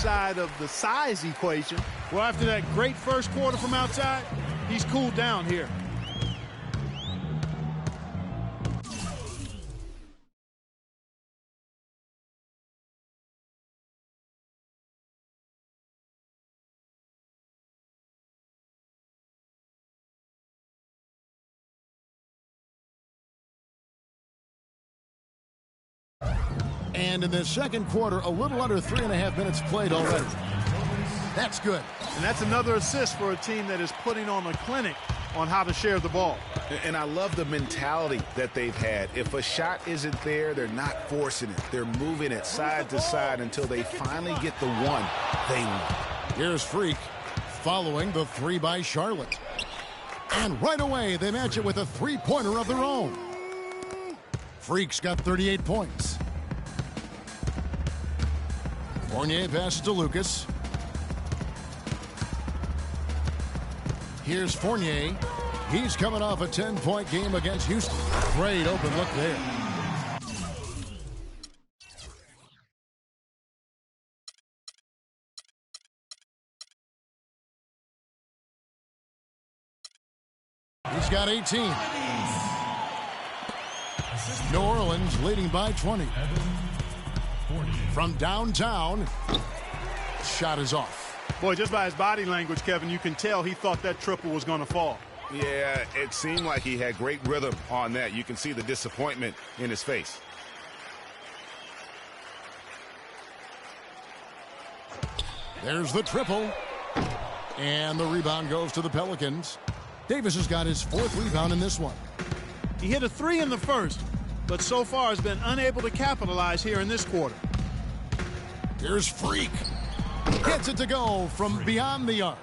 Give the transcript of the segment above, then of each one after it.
side of the size equation. Well, after that great first quarter from outside, he's cooled down here. And in the second quarter, a little under 3.5 minutes played already. That's good. And that's another assist for a team that is putting on a clinic on how to share the ball. And I love the mentality that they've had. If a shot isn't there, they're not forcing it. They're moving it side to side until they finally get the one they want. Here's Freak following the three by Charlotte. And right away, they match it with a three-pointer of their own. Freak's got 38 points. Fournier passes to Lucas. Here's Fournier. He's coming off a 10-point game against Houston. Great open look there. He's got 18. New Orleans leading by 20. From downtown, shot is off. Boy, just by his body language, Kevin, you can tell he thought that triple was going to fall. Yeah, it seemed like he had great rhythm on that. You can see the disappointment in his face. There's the triple. And the rebound goes to the Pelicans. Davis has got his fourth rebound in this one. He hit a three in the first, but so far has been unable to capitalize here in this quarter. Here's Freak. Gets it to go from beyond the arc.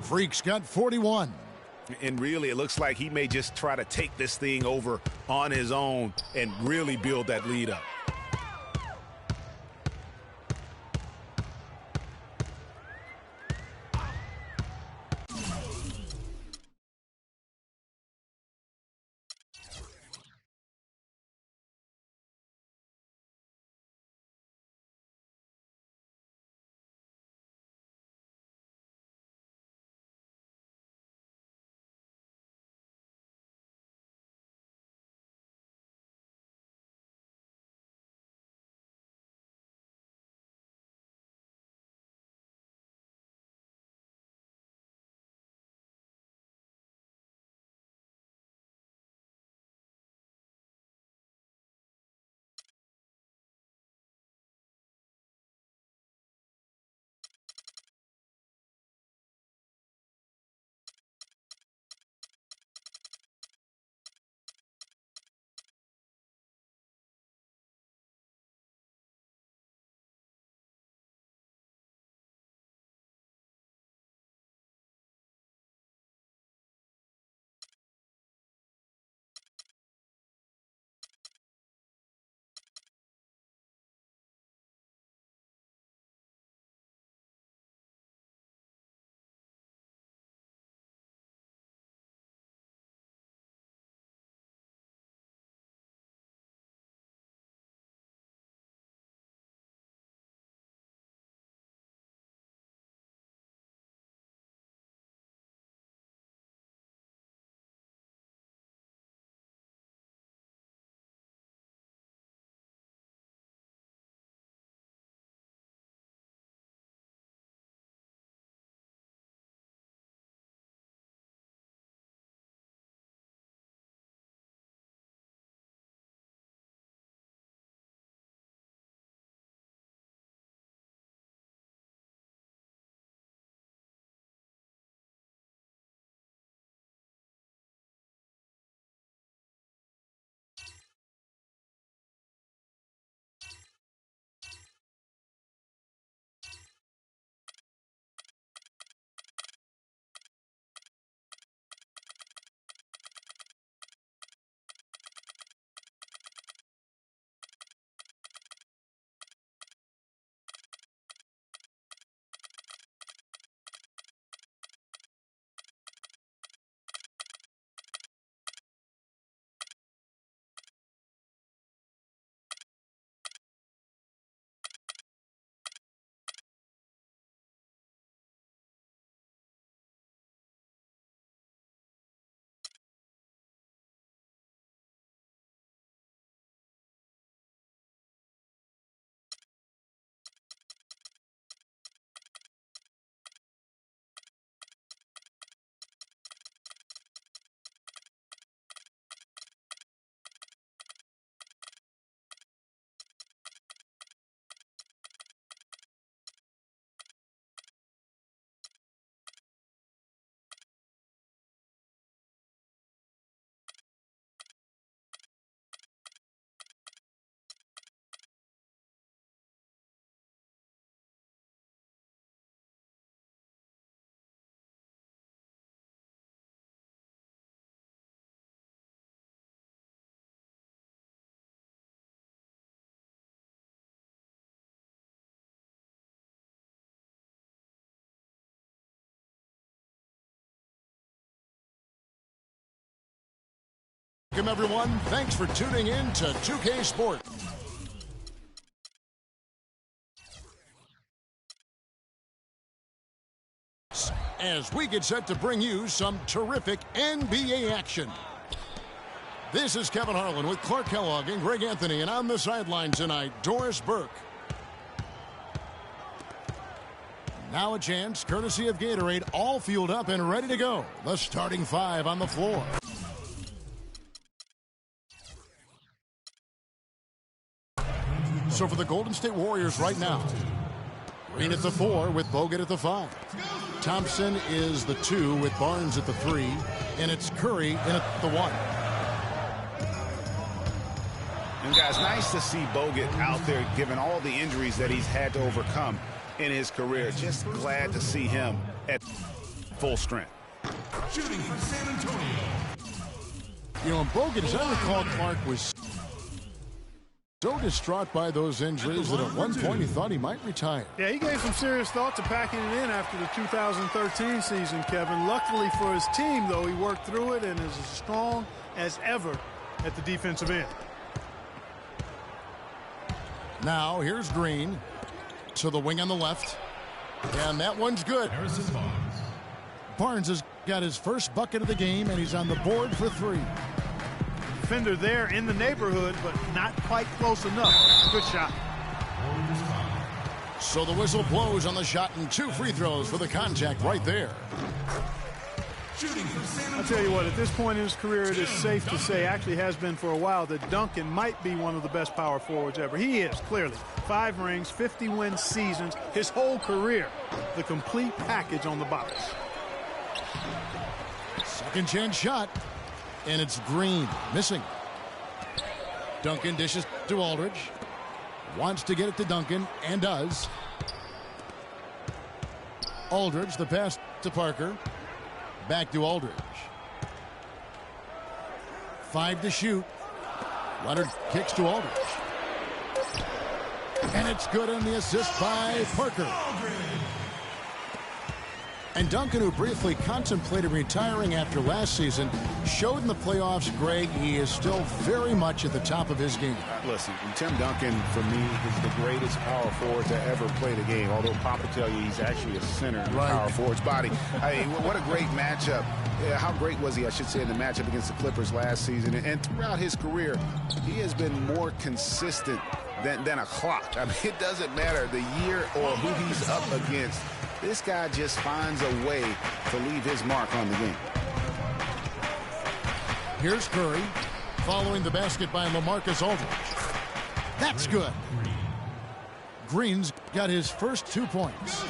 Freak's got 41. And really, it looks like he may just try to take this thing over on his own and really build that lead up. Welcome, everyone. Thanks for tuning in to 2K Sports. As we get set to bring you some terrific NBA action. This is Kevin Harlan with Clark Kellogg and Greg Anthony, and on the sideline tonight, Doris Burke. Now a chance, courtesy of Gatorade, all fueled up and ready to go. The starting five on the floor. So for the Golden State Warriors right now, Green at the 4 with Bogut at the 5. Thompson is the 2 with Barnes at the 3, and it's Curry in at the 1. And guys, nice to see Bogut out there given all the injuries that he's had to overcome in his career. Just glad to see him at full strength. Shooting for San Antonio. You know, Bogut, as I recall, Clark was so distraught by those injuries that at one point he thought he might retire. Yeah, he gave some serious thought to packing it in after the 2013 season, Kevin. Luckily for his team, though, he worked through it and is as strong as ever at the defensive end. Now, here's Green to the wing on the left. And that one's good. Barnes has got his first bucket of the game, and he's on the board for 3. Defender there in the neighborhood, but not quite close enough. Good shot. So the whistle blows on the shot, and 2 free throws for the contact right there. I'll tell you what, at this point in his career, it is safe to say, actually has been for a while, that Duncan might be one of the best power forwards ever. He is, clearly. 5 rings, 50-win seasons, his whole career. The complete package on the box. Second chance shot, and it's Green, missing. Duncan dishes to Aldridge. Wants to get it to Duncan, and does. Aldridge, the pass to Parker. Back to Aldridge. 5 to shoot. Leonard kicks to Aldridge. And it's good on the assist by Parker. And Duncan, who briefly contemplated retiring after last season, showed in the playoffs, Greg, he is still very much at the top of his game. Listen, Tim Duncan, for me, is the greatest power forward to ever play the game. Although Pop will tell you he's actually a center in the power forward's body. I mean, what a great matchup. How great was he, I should say, in the matchup against the Clippers last season. And throughout his career, he has been more consistent than a clock. I mean, it doesn't matter the year or who he's up against. This guy just finds a way to leave his mark on the game. Here's Curry, following the basket by LaMarcus Aldridge. That's good. Green's got his first 2 points.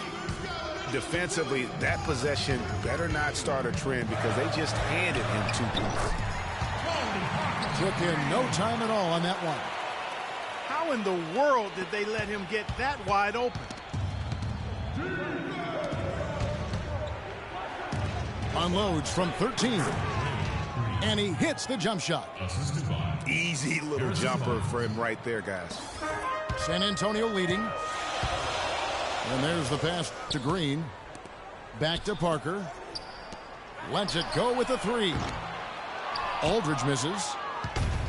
Defensively, that possession better not start a trend because they just handed him 2 points. Took him no time at all on that one. How in the world did they let him get that wide open? Unloads from 13. And he hits the jump shot. Easy little jumper for him right there, guys. San Antonio leading. And there's the pass to Green. Back to Parker. Lets it go with the 3. Aldridge misses.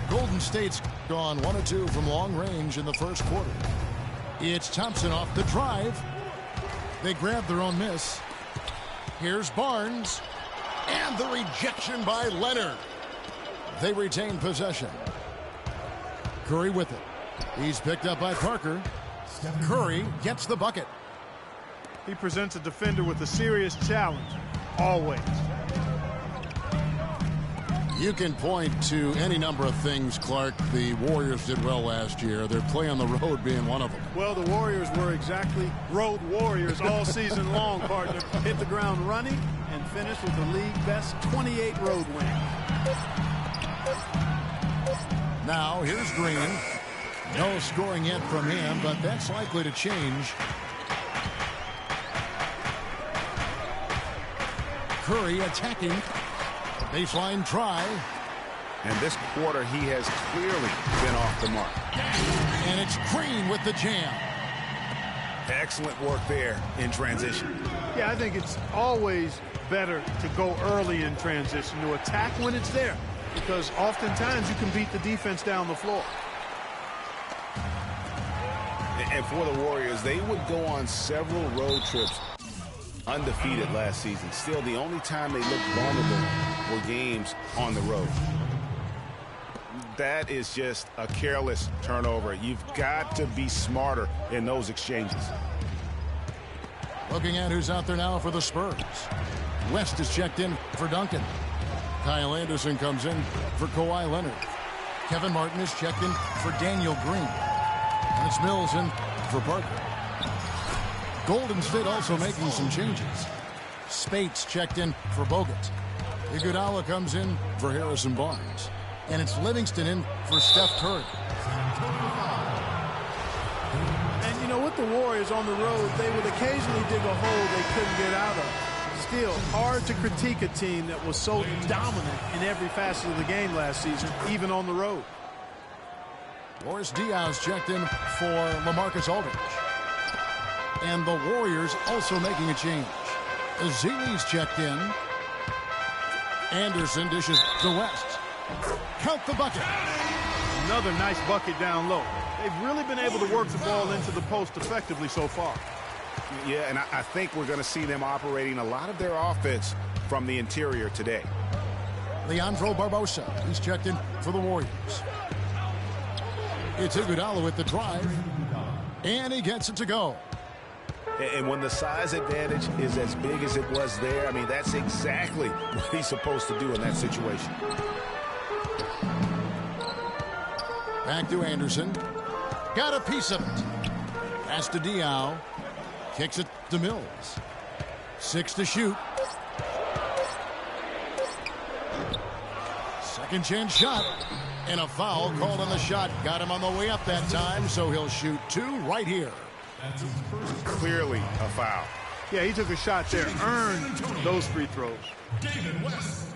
Golden State's gone 1 of 2 from long range in the first quarter. It's Thompson off the drive. They grab their own miss. Here's Barnes. And the rejection by Leonard. They retain possession. Curry with it. He's picked up by Parker. Curry gets the bucket. He presents a defender with a serious challenge. Always. You can point to any number of things, Clark, the Warriors did well last year. Their play on the road being one of them. Well, the Warriors were exactly road warriors all season long, partner. Hit the ground running and finished with the league best 28 road win. Now, here's Green. No scoring yet from him, but that's likely to change. Curry attacking. Baseline try. And this quarter, he has clearly been off the mark. And it's Green with the jam. Excellent work there in transition. Yeah, I think it's always better to go early in transition, to attack when it's there. because oftentimes you can beat the defense down the floor. And for the Warriors, they would go on several road trips undefeated last season. Still, the only time they looked vulnerable were games on the road. That is just a careless turnover. You've got to be smarter in those exchanges. Looking at who's out there now for the Spurs. West is checked in for Duncan. Kyle Anderson comes in for Kawhi Leonard. Kevin Martin is checked in for Daniel Green. And it's Mills in for Parker. Golden State also making some changes. Spates checked in for Bogut. Iguodala comes in for Harrison Barnes. And it's Livingston in for Steph Curry. And you know, with the Warriors on the road, they would occasionally dig a hole they couldn't get out of. Still, hard to critique a team that was so dominant in every facet of the game last season, even on the road. Boris Diaz checked in for LaMarcus Aldridge. And the Warriors also making a change. Ezeli's checked in. Anderson dishes to West. Count the bucket. Another nice bucket down low. They've really been able to work the ball into the post effectively so far. Yeah, and I think we're going to see them operating a lot of their offense from the interior today. Leandro Barbosa, he's checked in for the Warriors. It's Iguodala with the drive, and he gets it to go. And when the size advantage is as big as it was there, I mean, that's exactly what he's supposed to do in that situation. Back to Anderson. Got a piece of it. Pass to Diaw. Kicks it to Mills. 6 to shoot. Second chance shot. And a foul called on the shot. Got him on the way up that time, so he'll shoot 2 right here. Clearly a foul. Yeah, he took a shot there. Earned those free throws. David West.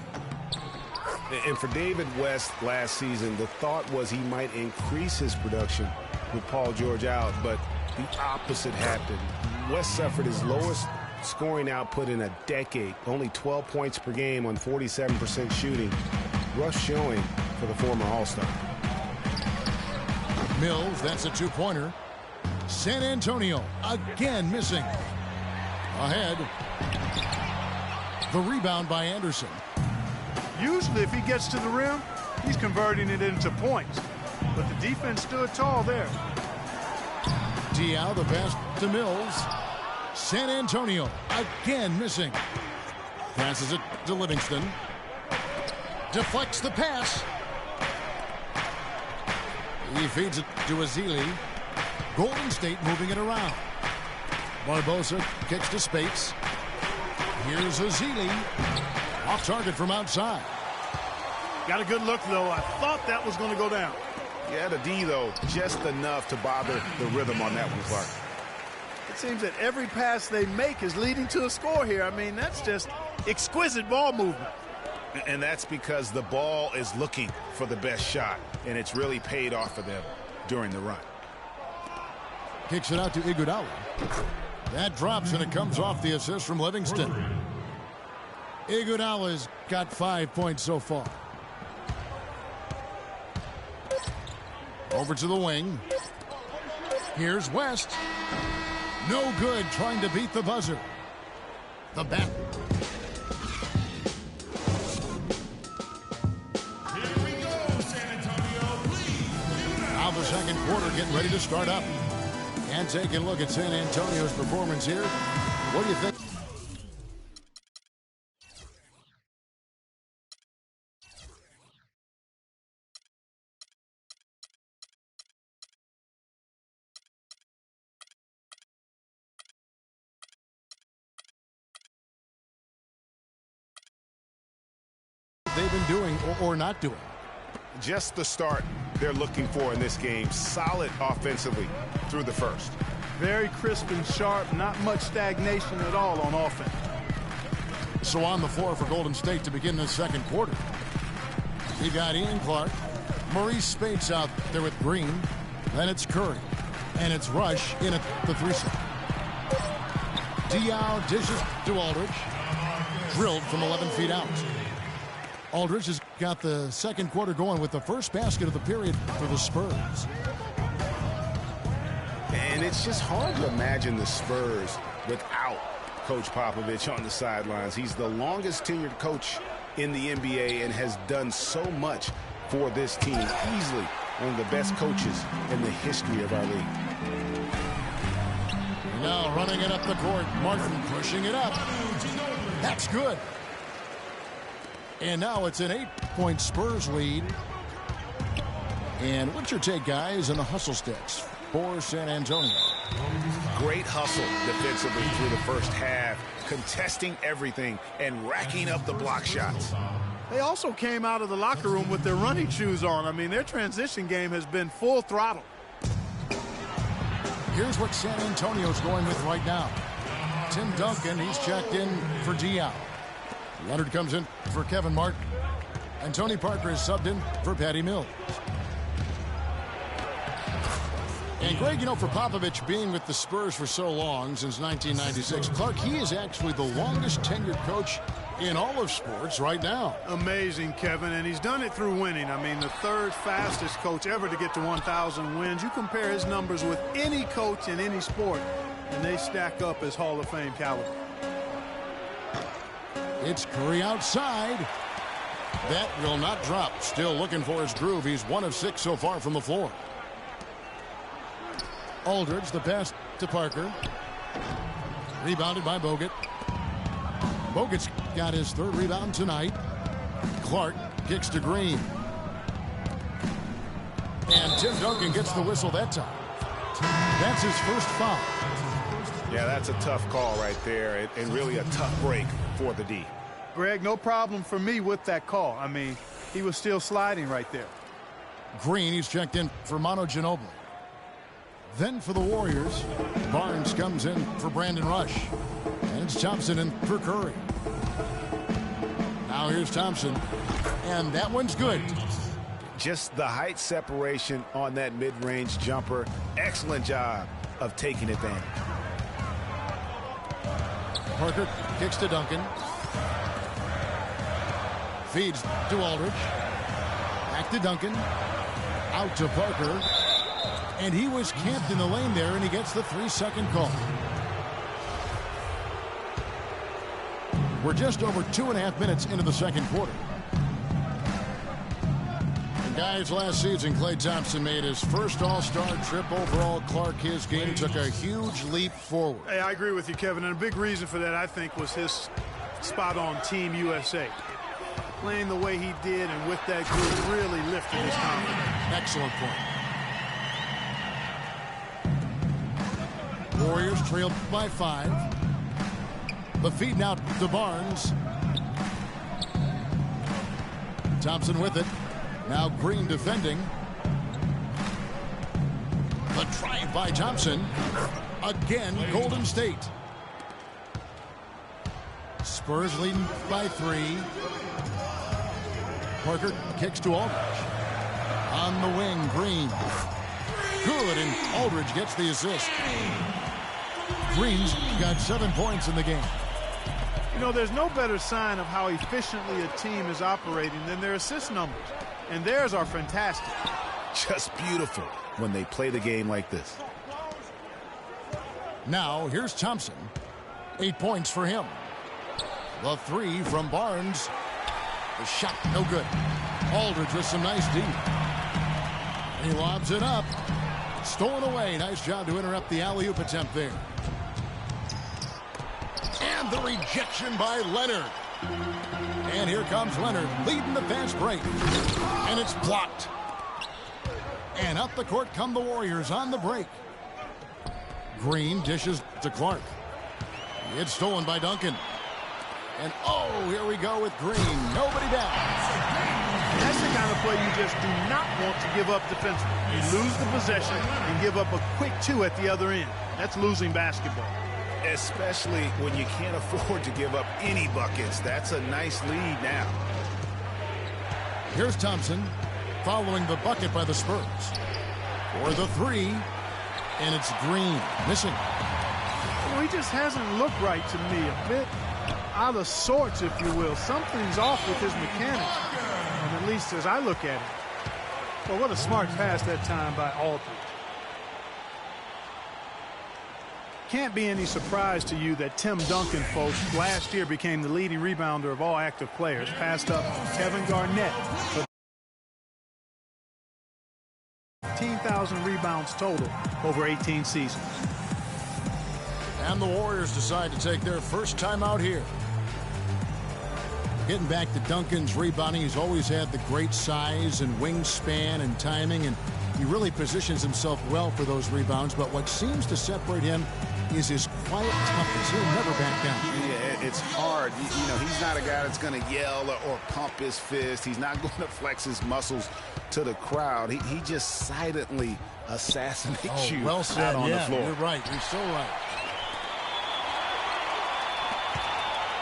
And for David West last season, the thought was he might increase his production with Paul George out, but the opposite happened. West suffered his lowest scoring output in a decade, only 12 points per game on 47% shooting. Rough showing for the former All-Star. Mills, that's a 2-pointer. San Antonio again missing. Ahead. The rebound by Anderson. Usually if he gets to the rim, he's converting it into points. But the defense stood tall there. Diaw, the pass to Mills. San Antonio again missing. Passes it to Livingston. Deflects the pass. He feeds it to Ezeli. Golden State moving it around. Barbosa kicks to Spates. Here's Ezeli. Off target from outside. Got a good look, though. I thought that was going to go down. Yeah, the D, though, just enough to bother the rhythm on that one, Clark. It seems that every pass they make is leading to a score here. I mean, that's just exquisite ball movement. And that's because the ball is looking for the best shot, and it's really paid off for them during the run. Kicks it out to Iguodala. That drops, and it comes off the assist from Livingston. Iguodala's got 5 points so far. Over to the wing. Here's West. No good trying to beat the buzzer. The bat. Here we go, San Antonio. Please. Now the second quarter getting ready to start up. And taking a look at San Antonio's performance here. What do you think? They've been doing or not doing. Just the start they're looking for in this game. Solid offensively through the first. Very crisp and sharp. Not much stagnation at all on offense. So on the floor for Golden State to begin the second quarter. You got Ian Clark. Maurice Spates out there with Green. Then it's Curry. And it's Rush in at the 3-set. Diaw dishes to Aldridge. Drilled from 11 feet out. Aldridge has got got the second quarter going with the first basket of the period for the Spurs. And it's just hard to imagine the Spurs without Coach Popovich on the sidelines. He's the longest tenured coach in the NBA and has done so much for this team. Easily one of the best coaches in the history of our league. Now running it up the court. Martin pushing it up. That's good. And now it's an 8-point Spurs lead. And what's your take, guys, on the hustle sticks for San Antonio? Great hustle defensively through the first half, contesting everything and racking up the block shots. They also came out of the locker room with their running shoes on. I mean, their transition game has been full throttle. Here's what San Antonio's going with right now. Tim Duncan, he's checked in for Diao. Leonard comes in for Kevin Martin. And Tony Parker is subbed in for Patty Mills. And Greg, you know, for Popovich being with the Spurs for so long, since 1996, Clark, he is actually the longest tenured coach in all of sports right now. Amazing, Kevin, and he's done it through winning. I mean, the third fastest coach ever to get to 1,000 wins. You compare his numbers with any coach in any sport, and they stack up as Hall of Fame caliber. It's Curry outside. That will not drop. Still looking for his groove. He's 1 of 6 so far from the floor. Aldridge, the pass to Parker. Rebounded by Bogut. Bogut's got his third rebound tonight. Clark kicks to Green. And Tim Duncan gets the whistle that time. That's his first foul. Yeah, that's a tough call right there, and really a tough break for the D. Greg, no problem for me with that call. I mean, he was still sliding right there. Green, he's checked in for Manu Ginobili. Then for the Warriors, Barnes comes in for Brandon Rush. And it's Thompson in for Curry. Now here's Thompson. And that one's good. Just the height separation on that mid-range jumper. Excellent job of taking advantage. Parker kicks to Duncan. Feeds to Aldridge. Back to Duncan. Out to Parker. And he was camped in the lane there, and he gets the 3-second call. We're just over 2.5 minutes into the second quarter. And guys, last season, Klay Thompson made his first All-Star trip overall. Clark, his game took a huge leap forward. Hey, I agree with you, Kevin. And a big reason for that, I think, was his spot on Team USA. Playing the way he did and with that group really lifted his confidence. Excellent point. Warriors trailed by 5. The feed now to Barnes. Thompson with it. Now Green defending. The drive by Thompson. Again, Golden State. Spurs leading by 3. Parker kicks to Aldridge. On the wing, Green. Good, and Aldridge gets the assist. Green's got 7 points in the game. You know, there's no better sign of how efficiently a team is operating than their assist numbers. And theirs are fantastic. Just beautiful when they play the game like this. Now, here's Thompson. 8 points for him. The 3 from Barnes. The shot, no good. Aldridge with some nice D. He lobs it up. Stolen away. Nice job to interrupt the alley-oop attempt there. And the rejection by Leonard. And here comes Leonard leading the fast break. And it's blocked. And up the court come the Warriors on the break. Green dishes to Clark. It's stolen by Duncan. And oh, here we go with Green. Nobody down. That's the kind of play you just do not want to give up defensively. You lose the possession and give up a quick 2 at the other end. That's losing basketball. Especially when you can't afford to give up any buckets. That's a nice lead now. Here's Thompson following the bucket by the Spurs. For the 3. And it's Green missing. Well, he just hasn't looked right to me. A bit out of sorts, if you will. Something's off with his mechanics. And it at least as I look at it. Well, what a smart pass that time by Aldridge. Can't be any surprise to you that Tim Duncan, folks, last year became the leading rebounder of all active players. Passed up Kevin Garnett for 15,000 rebounds total over 18 seasons. And the Warriors decide to take their first time out here. Getting back to Duncan's rebounding, he's always had the great size and wingspan and timing, and he really positions himself well for those rebounds. But what seems to separate him is his quiet toughness. He'll never back down. Yeah, it's hard. You know, he's not a guy that's going to yell or pump his fist. He's not going to flex his muscles to the crowd. He just silently assassinates you well said. out on the floor. You're right. You're so right.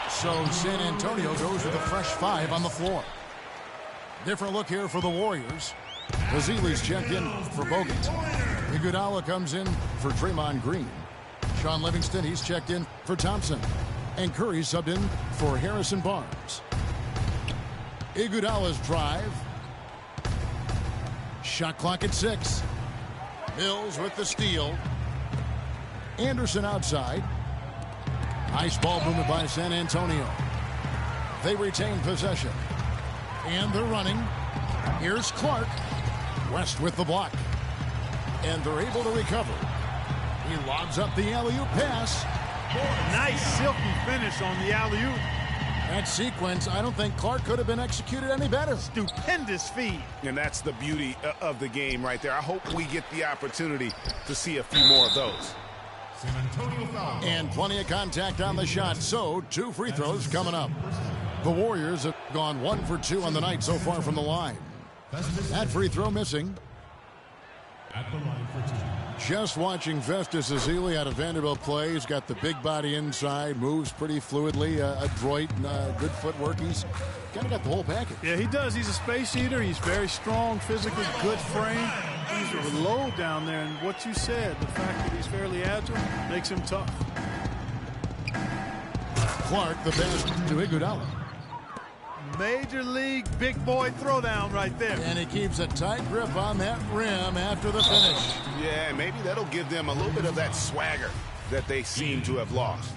So San Antonio goes with a fresh 5 on the floor. Different look here for the Warriors. Ezeli's checked in for Bogut. Iguodala comes in for Draymond Green. Sean Livingston, he's checked in for Thompson. And Curry subbed in for Harrison Barnes. Iguodala's drive. Shot clock at 6. Mills with the steal. Anderson outside. Nice ball movement by San Antonio. They retain possession. And they're running. Here's Clark. West with the block. And they're able to recover. He lobs up the alley-oop pass. Nice silky finish on the alley-oop. That sequence, I don't think Clark could have been executed any better. Stupendous feed. And that's the beauty of the game right there. I hope we get the opportunity to see a few more of those. San Antonio foul. And plenty of contact on the shot, so 2 free throws coming up. The Warriors have gone 1 for 2 on the night so far from the line. That free throw missing. At the line for 2. Just watching Festus Ezeli out of Vanderbilt play. He's got the big body inside, moves pretty fluidly, adroit, good footwork. He's kind of got the whole package. Yeah, he does. He's a space eater. He's very strong, physically, good frame. He's low down there, and what you said, the fact that he's fairly agile, makes him tough. Clark, the pass to Iguodala. Major league big boy throwdown right there. And he keeps a tight grip on that rim after the finish. Yeah, maybe that'll give them a little bit of that swagger that they seem to have lost.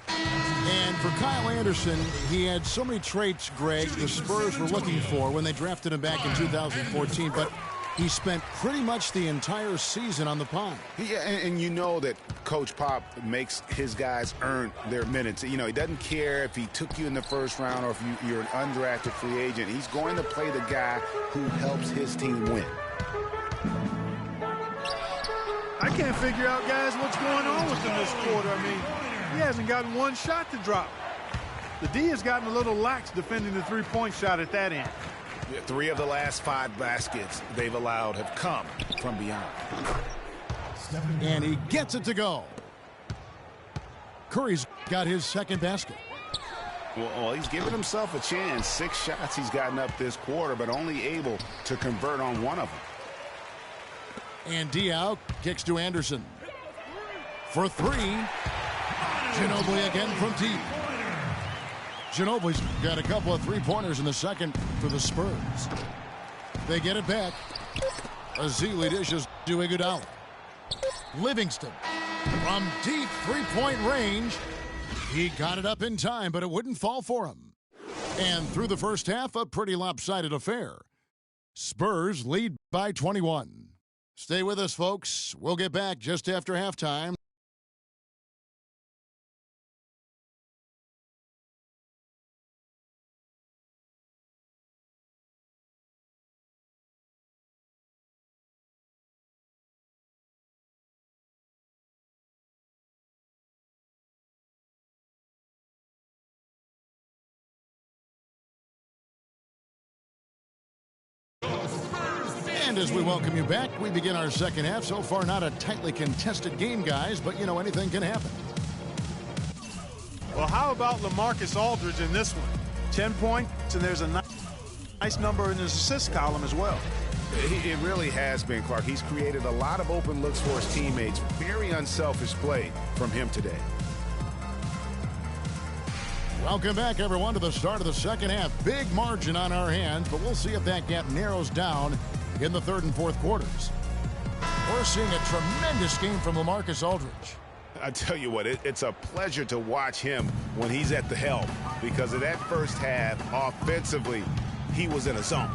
And for Kyle Anderson, he had so many traits, Greg, the Spurs were looking for when they drafted him back in 2014, but he spent pretty much the entire season on the pond. Yeah, and you know that Coach Pop makes his guys earn their minutes. You know, he doesn't care if he took you in the first round or if you're an undrafted free agent. He's going to play the guy who helps his team win. I can't figure out, guys, what's going on with him this quarter. I mean, he hasn't gotten one shot to drop. The D has gotten a little lax defending the three-point shot at that end. 3 of the last 5 baskets they've allowed have come from beyond. And he gets it to go. Curry's got his second basket. Well, he's given himself a chance. 6 shots he's gotten up this quarter, but only able to convert on 1 of them. And Diaw kicks to Anderson. For 3. Ginobili again from deep. Ginobili's got a couple of three-pointers in the second for the Spurs. They get it back. Ezeli dishes to Iguodala. Livingston from deep three-point range. He got it up in time, but it wouldn't fall for him. And through the first half, a pretty lopsided affair. Spurs lead by 21. Stay with us, folks. We'll get back just after halftime. And as we welcome you back, we begin our second half. So far, not a tightly contested game, guys, but, you know, anything can happen. Well, how about LaMarcus Aldridge in this one? 10 points, and there's a nice number in his assist column as well. It really has been, Clark. He's created a lot of open looks for his teammates. Very unselfish play from him today. Welcome back, everyone, to the start of the second half. Big margin on our hands, but we'll see if that gap narrows down in the third and fourth quarters. We're seeing a tremendous game from LaMarcus Aldridge. I tell you what, it's a pleasure to watch him when he's at the helm, because of that first half, offensively, he was in a zone.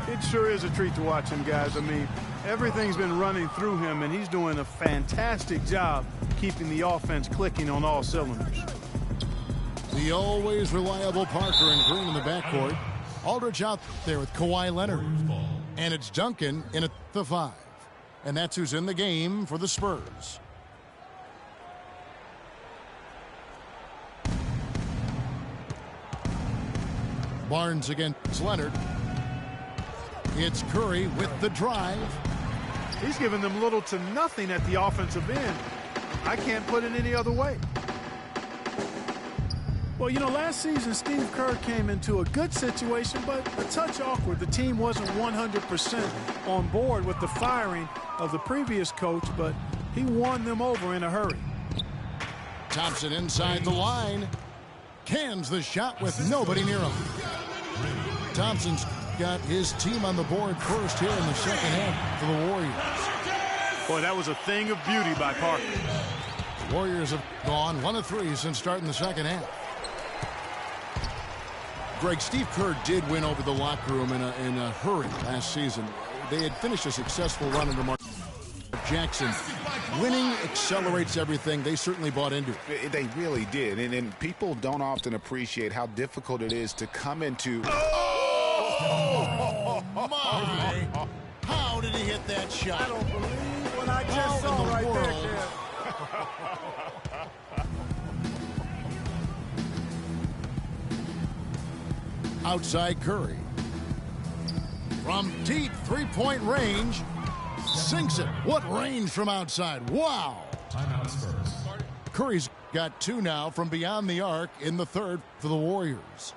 It sure is a treat to watch him, guys. I mean, everything's been running through him, and he's doing a fantastic job keeping the offense clicking on all cylinders. The always reliable Parker and Green in the backcourt. Aldridge out there with Kawhi Leonard. And it's Duncan in at the 5. And that's who's in the game for the Spurs. Barnes against Leonard. It's Curry with the drive. He's giving them little to nothing at the offensive end. I can't put it any other way. Well, you know, last season, Steve Kerr came into a good situation, but a touch awkward. The team wasn't 100% on board with the firing of the previous coach, but he won them over in a hurry. Thompson inside the line. Cans the shot with nobody near him. Thompson's got his team on the board first here in the second half for the Warriors. Boy, that was a thing of beauty by Parker. The Warriors have gone 1 of 3 since starting the second half. Greg, Steve Kerr did win over the locker room in a hurry last season. They had finished a successful run under Mark Jackson. Winning accelerates everything. They certainly bought into it. They really did. And people don't often appreciate how difficult it is to come into... Oh, my! How did he hit that shot? I don't believe what I just saw right there. Outside Curry. From deep three-point range. Sinks it. What range from outside. Wow. Timeout Spurs. Curry's got 2 now from beyond the arc in the third for the Warriors.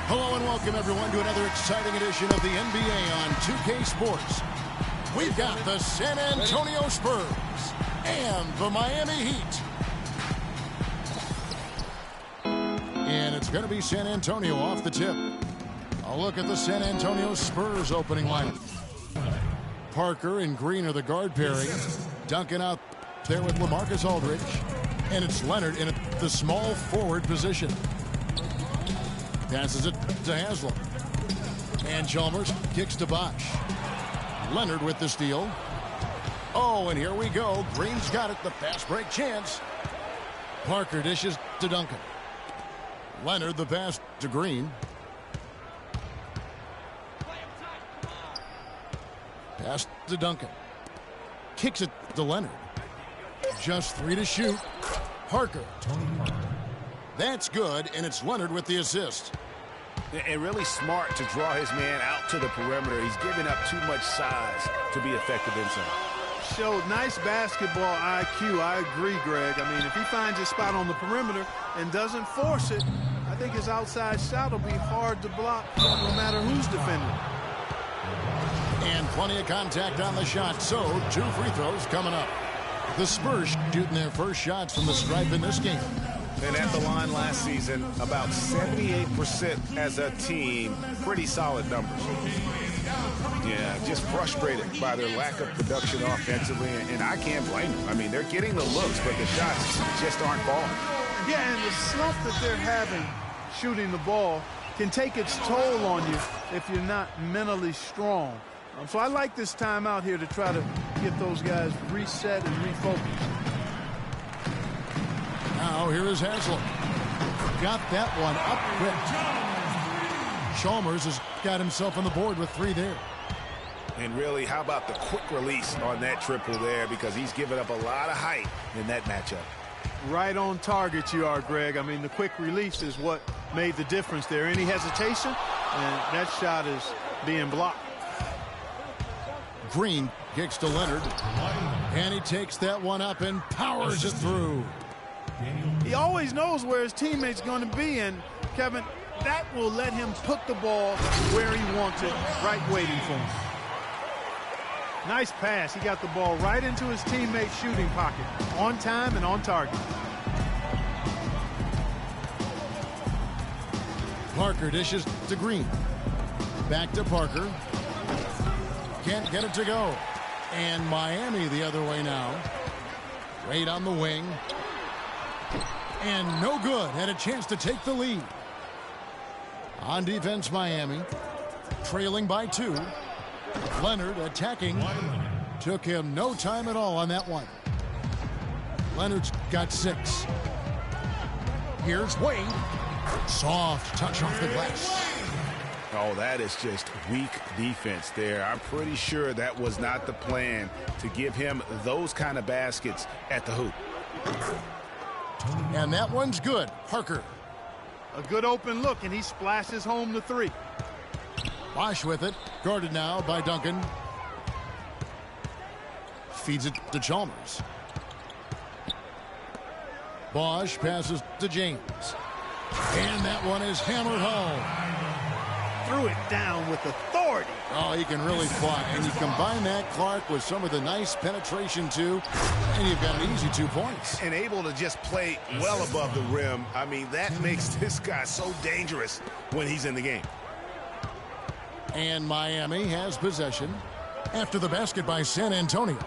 Hello and welcome everyone to another exciting edition of the NBA on 2K Sports. We've got the San Antonio Spurs and the Miami Heat. And it's going to be San Antonio off the tip. A look at the San Antonio Spurs opening lineup. Parker and Green are the guard pairing. Duncan out there with LaMarcus Aldridge. And it's Leonard in the small forward position. Passes it to Haslam. And Chalmers kicks to Bosch. Leonard with the steal. Oh, and here we go. Green's got it. The fast break chance. Parker dishes to Duncan. Leonard the pass to Green. Pass to Duncan. Kicks it to Leonard. Just 3 to shoot. Parker. That's good, and it's Leonard with the assist. And really smart to draw his man out to the perimeter. He's giving up too much size to be effective inside. Showed nice basketball IQ. I agree, Greg. I mean, if he finds his spot on the perimeter and doesn't force it, I think his outside shot will be hard to block no matter who's defending. And plenty of contact on the shot, so 2 free throws coming up. The Spurs shooting their first shots from the stripe in this game. And at the line last season, about 78% as a team. Pretty solid numbers. Yeah, just frustrated by their lack of production offensively, and I can't blame them. I mean, they're getting the looks, but the shots just aren't falling. Yeah, and the slump that they're having shooting the ball can take its toll on you if you're not mentally strong. So I like this timeout here to try to get those guys reset and refocused. Now here is Haslam. Got that one up quick. Chalmers has got himself on the board with 3 there. And really, how about the quick release on that triple there, because he's given up a lot of height in that matchup. Right on target you are, Greg. I mean, the quick release is what made the difference there. Any hesitation, and that shot is being blocked. Green kicks to Leonard, and he takes that one up and powers it through. He always knows where his teammate's going to be, and Kevin, that will let him put the ball where he wants it, right waiting for him. Nice pass. He got the ball right into his teammate's shooting pocket, on time and on target. Parker dishes to Green. Back to Parker. Can't get it to go. And Miami the other way now. Wade on the wing. And no good. Had a chance to take the lead. On defense, Miami. Trailing by 2. Leonard attacking. Took him no time at all on that one. Leonard's got 6. Here's Wade. Soft touch off the glass. Oh, that is just weak defense there. I'm pretty sure that was not the plan to give him those kind of baskets at the hoop. And that one's good. Parker. A good open look, and he splashes home the 3. Bosch with it. Guarded now by Duncan. Feeds it to Chalmers. Bosch passes to James. And that one is hammered home. Threw it down with authority. Oh, he can really fly. And you combine that, Clark, with some of the nice penetration, too, and you've got an easy 2 points. And able to just play well above the rim. I mean, that makes this guy so dangerous when he's in the game. And Miami has possession after the basket by San Antonio.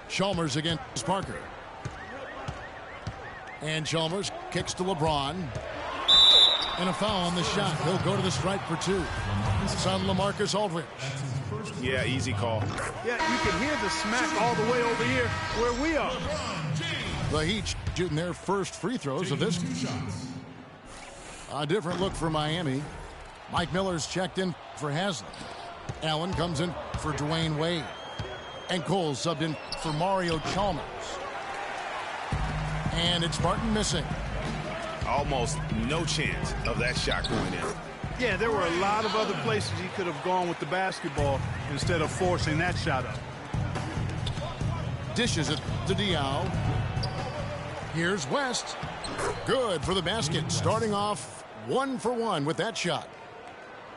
Chalmers against Parker. And Chalmers kicks to LeBron. And a foul on the shot. He'll go to the stripe for 2. It's on LaMarcus Aldridge. Yeah, easy call. Yeah, you can hear the smack all the way over here where we are. The Heat shooting their first free throws of this. A different look for Miami. Mike Miller's checked in for Haslam. Allen comes in for Dwayne Wade. And Cole subbed in for Mario Chalmers. And it's Barton missing. Almost no chance of that shot going in. Yeah, there were a lot of other places he could have gone with the basketball instead of forcing that shot up. Dishes it to Diaw. Here's West. Good for the basket. Starting off 1 for 1 with that shot.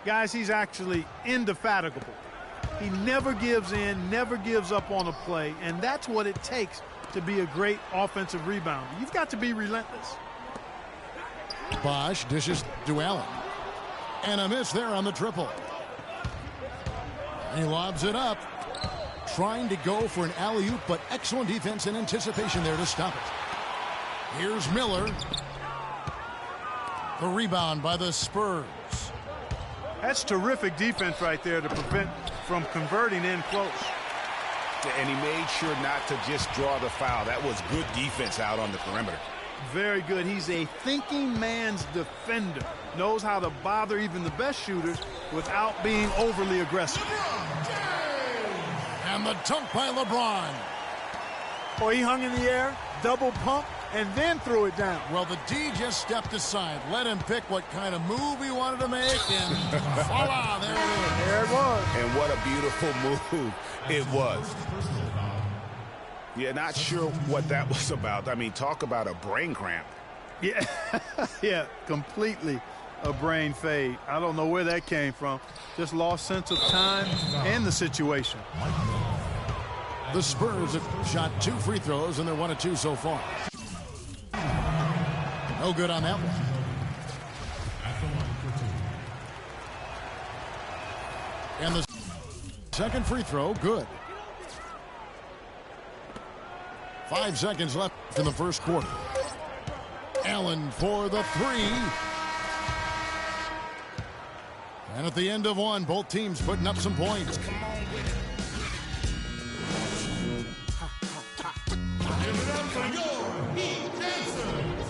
Guys, he's actually indefatigable. He never gives in, never gives up on a play, and that's what it takes to be a great offensive rebounder. You've got to be relentless. Bosch dishes to Allen. And a miss there on the triple. He lobs it up. Trying to go for an alley-oop, but excellent defense and anticipation there to stop it. Here's Miller. The rebound by the Spurs. That's terrific defense right there to prevent from converting in close. And he made sure not to just draw the foul. That was good defense out on the perimeter. Very good. He's a thinking man's defender. Knows how to bother even the best shooters without being overly aggressive. And the dunk by LeBron. Boy, he hung in the air, double pump, and then threw it down. Well, the D just stepped aside, let him pick what kind of move he wanted to make, and voila, there it is. There it was. And what a beautiful move it was. Yeah, not sure what that was about. I mean, talk about a brain cramp. Yeah, yeah, completely a brain fade. I don't know where that came from. Just lost sense of time and the situation. The Spurs have shot 2 free throws, and they're 1 of 2 so far. No good on that one. And the second free throw, good. 5 seconds left in the first quarter. Allen for the 3. And at the end of one, both teams putting up some points.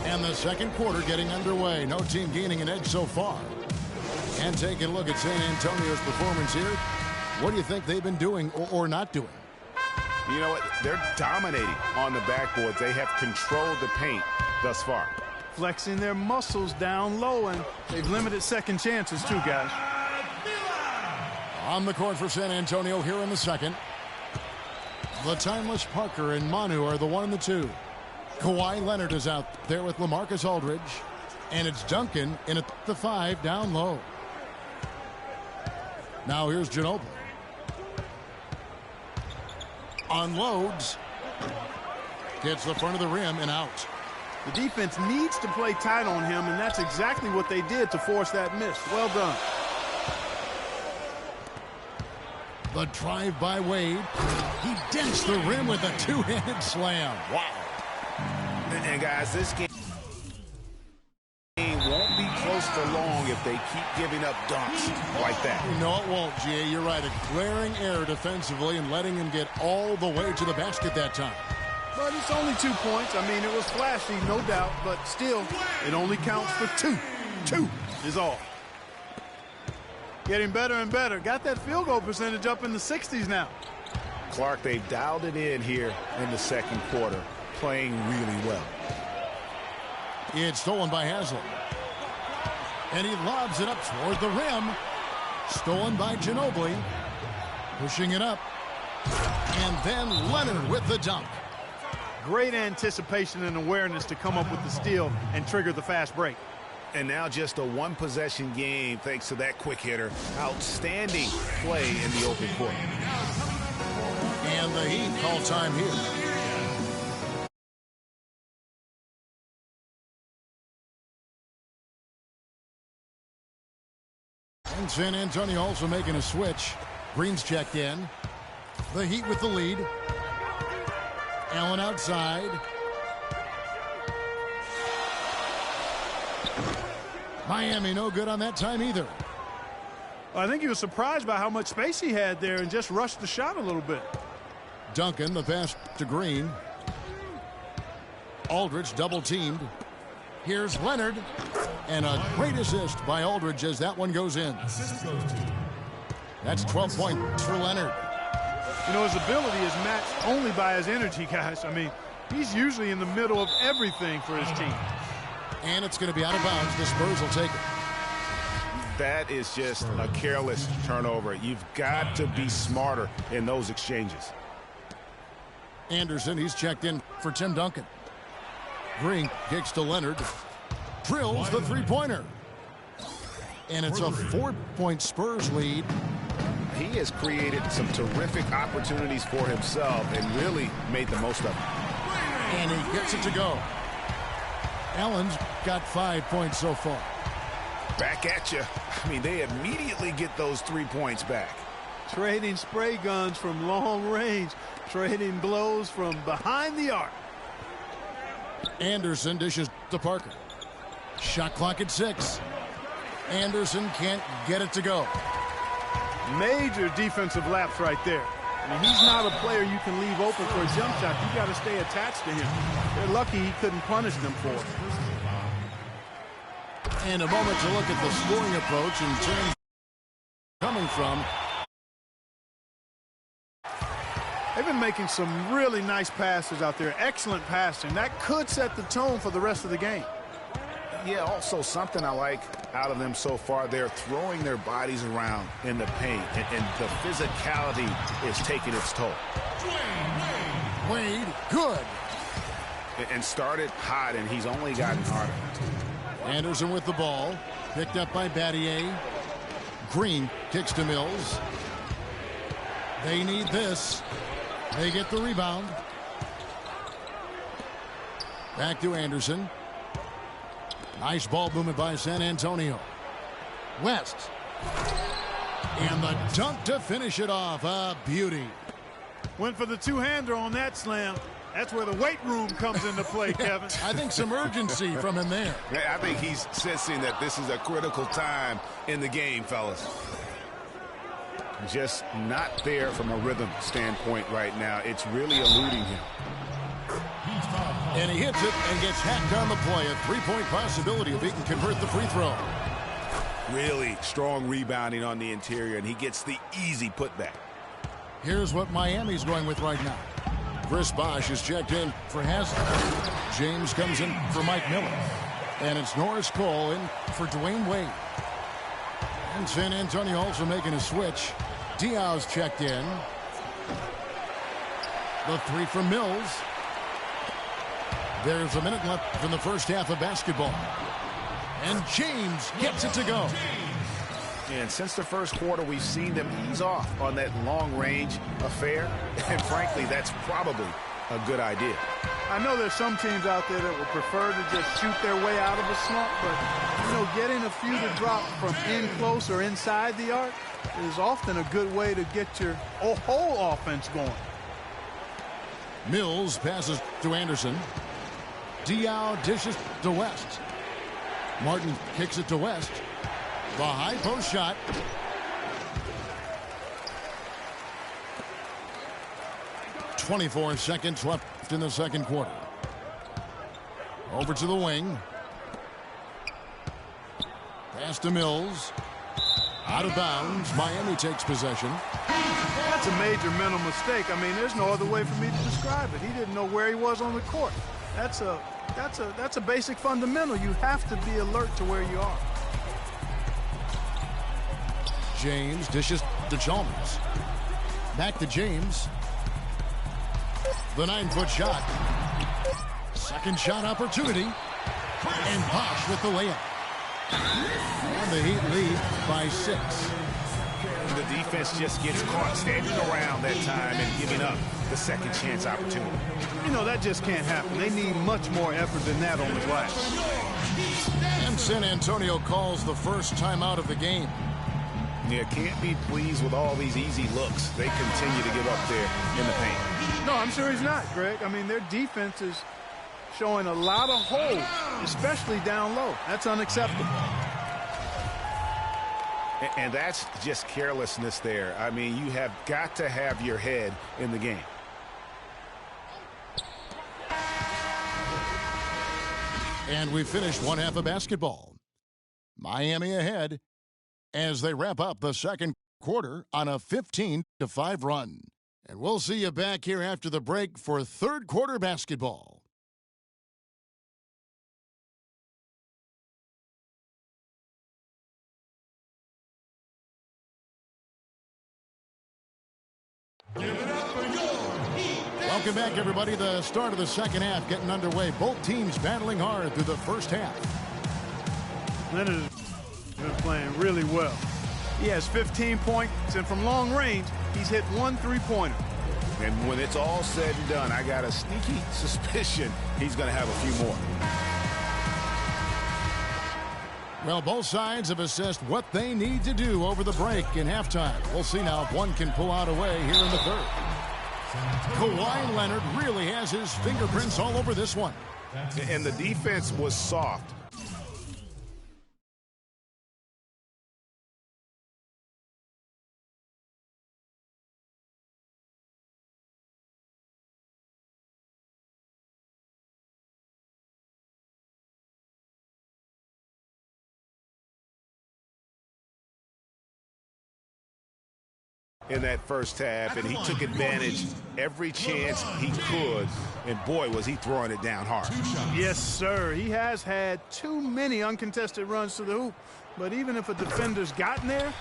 And the second quarter getting underway. No team gaining an edge so far. And taking a look at San Antonio's performance here. What do you think they've been doing or not doing? You know what? They're dominating on the backboards. They have controlled the paint thus far. Flexing their muscles down low, and they've limited second chances too, guys. On the court for San Antonio here in the second. The timeless Parker and Manu are the 1 and the 2. Kawhi Leonard is out there with LaMarcus Aldridge. And it's Duncan in at the 5 down low. Now here's Ginobili. Unloads. Gets the front of the rim and out. The defense needs to play tight on him, and that's exactly what they did to force that miss. Well done. The drive by Wade. He dents the rim with a 2-handed slam. Wow. And guys, this game won't be close for long if they keep giving up dunks like that. No, it won't, G.A. You're right. A glaring error defensively and letting him get all the way to the basket that time. But it's only 2 points. I mean, it was flashy, no doubt, but still, it only counts for 2. 2 is all. Getting better and better. Got that field goal percentage up in the 60s now. Clark, they've dialed it in here in the second quarter, playing really well. It's stolen by Haslam. And he lobs it up toward the rim. Stolen by Ginobili. Pushing it up. And then Leonard with the dunk. Great anticipation and awareness to come up with the steal and trigger the fast break. And now just a 1-possession game thanks to that quick hitter. Outstanding play in the open court. And the Heat call time here. And San Antonio also making a switch. Green's checked in. The Heat with the lead. Allen outside. Miami no good on that time either. I think he was surprised by how much space he had there and just rushed the shot a little bit. Duncan, the pass to Green. Aldridge double teamed. Here's Leonard. And a great assist by Aldridge as that one goes in. That's 12 points for Leonard. You know, his ability is matched only by his energy, guys. I mean, he's usually in the middle of everything for his team. And it's going to be out of bounds. The Spurs will take it. That is just a careless turnover. You've got to be smarter in those exchanges. Anderson, he's checked in for Tim Duncan. Green kicks to Leonard. Drills the three-pointer. And it's a 4-point Spurs lead. He has created some terrific opportunities for himself and really made the most of it. And he gets it to go. Allen's got 5 points so far. Back at you. I mean, they immediately get those 3 points back. Trading spray guns from long range. Trading blows from behind the arc. Anderson dishes to Parker. Shot clock at 6. Anderson can't get it to go. Major defensive lapse right there. I mean, he's not a player you can leave open for a jump shot. You got to stay attached to him. They're lucky he couldn't punish them for it. And a moment to look at the scoring approach in terms coming from. They've been making some really nice passes out there. Excellent passing. That could set the tone for the rest of the game. Yeah, also something I like out of them so far, they're throwing their bodies around in the paint, and the physicality is taking its toll. Wade, good. And started hot, and he's only gotten harder. Anderson with the ball, picked up by Battier. Green kicks to Mills. They need this. They get the rebound. Back to Anderson. Nice ball movement by San Antonio. West. And the dunk to finish it off. A beauty. Went for the two-hander on that slam. That's where the weight room comes into play, Kevin. I think some urgency from him there. I think he's sensing that this is a critical time in the game, fellas. Just not there from a rhythm standpoint right now. It's really eluding him. And he hits it and gets hacked on the play. A three-point possibility if he can convert the free throw. Really strong rebounding on the interior, and he gets the easy putback. Here's what Miami's going with right now. Chris Bosh is checked in for Haslett. James comes in for Mike Miller. And it's Norris Cole in for Dwayne Wade. And San Antonio also making a switch. Diaw's checked in. The three from Mills. There's a minute left in the first half of basketball. And James gets it to go. And since the first quarter, we've seen them ease off on that long-range affair. And frankly, that's probably a good idea. I know there's some teams out there that would prefer to just shoot their way out of a slump, but, you know, getting a few to drop from in close or inside the arc is often a good way to get your whole offense going. Mills passes to Anderson. Diaw dishes to West. Martin kicks it to West. The high post shot. "24 seconds left in the second quarter. Over to the wing. Pass to Mills. Out of bounds. Miami takes possession. That's a major mental mistake. I mean, there's no other way for me to describe it. He didn't know where he was on the court. That's a basic fundamental. You have to be alert to where you are. James dishes to Chalmers. Back to James. The 9-foot shot. Second shot opportunity. And Bosh with the layup. And the Heat lead by 6. The defense just gets caught standing around that time and giving up the second chance opportunity. You know, that just can't happen. They need much more effort than that on the glass. And San Antonio calls the first timeout of the game. Yeah, can't be pleased with all these easy looks. They continue to give up there in the paint. No, I'm sure he's not, Greg. I mean, their defense is showing a lot of holes, especially down low. That's unacceptable. And that's just carelessness there. I mean, you have got to have your head in the game. And we finished one half of basketball. Miami ahead as they wrap up the second quarter on a 15-5 run. And we'll see you back here after the break for third quarter basketball. Give it up for your Heat. Welcome back, everybody. The start of the second half getting underway. Both teams battling hard through the first half. Leonard has been playing really well. He has 15 points, and from long range, he's hit 1 3-pointer. And when it's all said and done, I got a sneaky suspicion he's going to have a few more. Well, both sides have assessed what they need to do over the break in halftime. We'll see now if one can pull out a way here in the third. Kawhi Leonard really has his fingerprints all over this one. And the defense was soft. in that first half, and he took advantage every chance he could, and boy, was he throwing it down hard. Yes, sir. He has had too many uncontested runs to the hoop, but even if a defender's gotten there,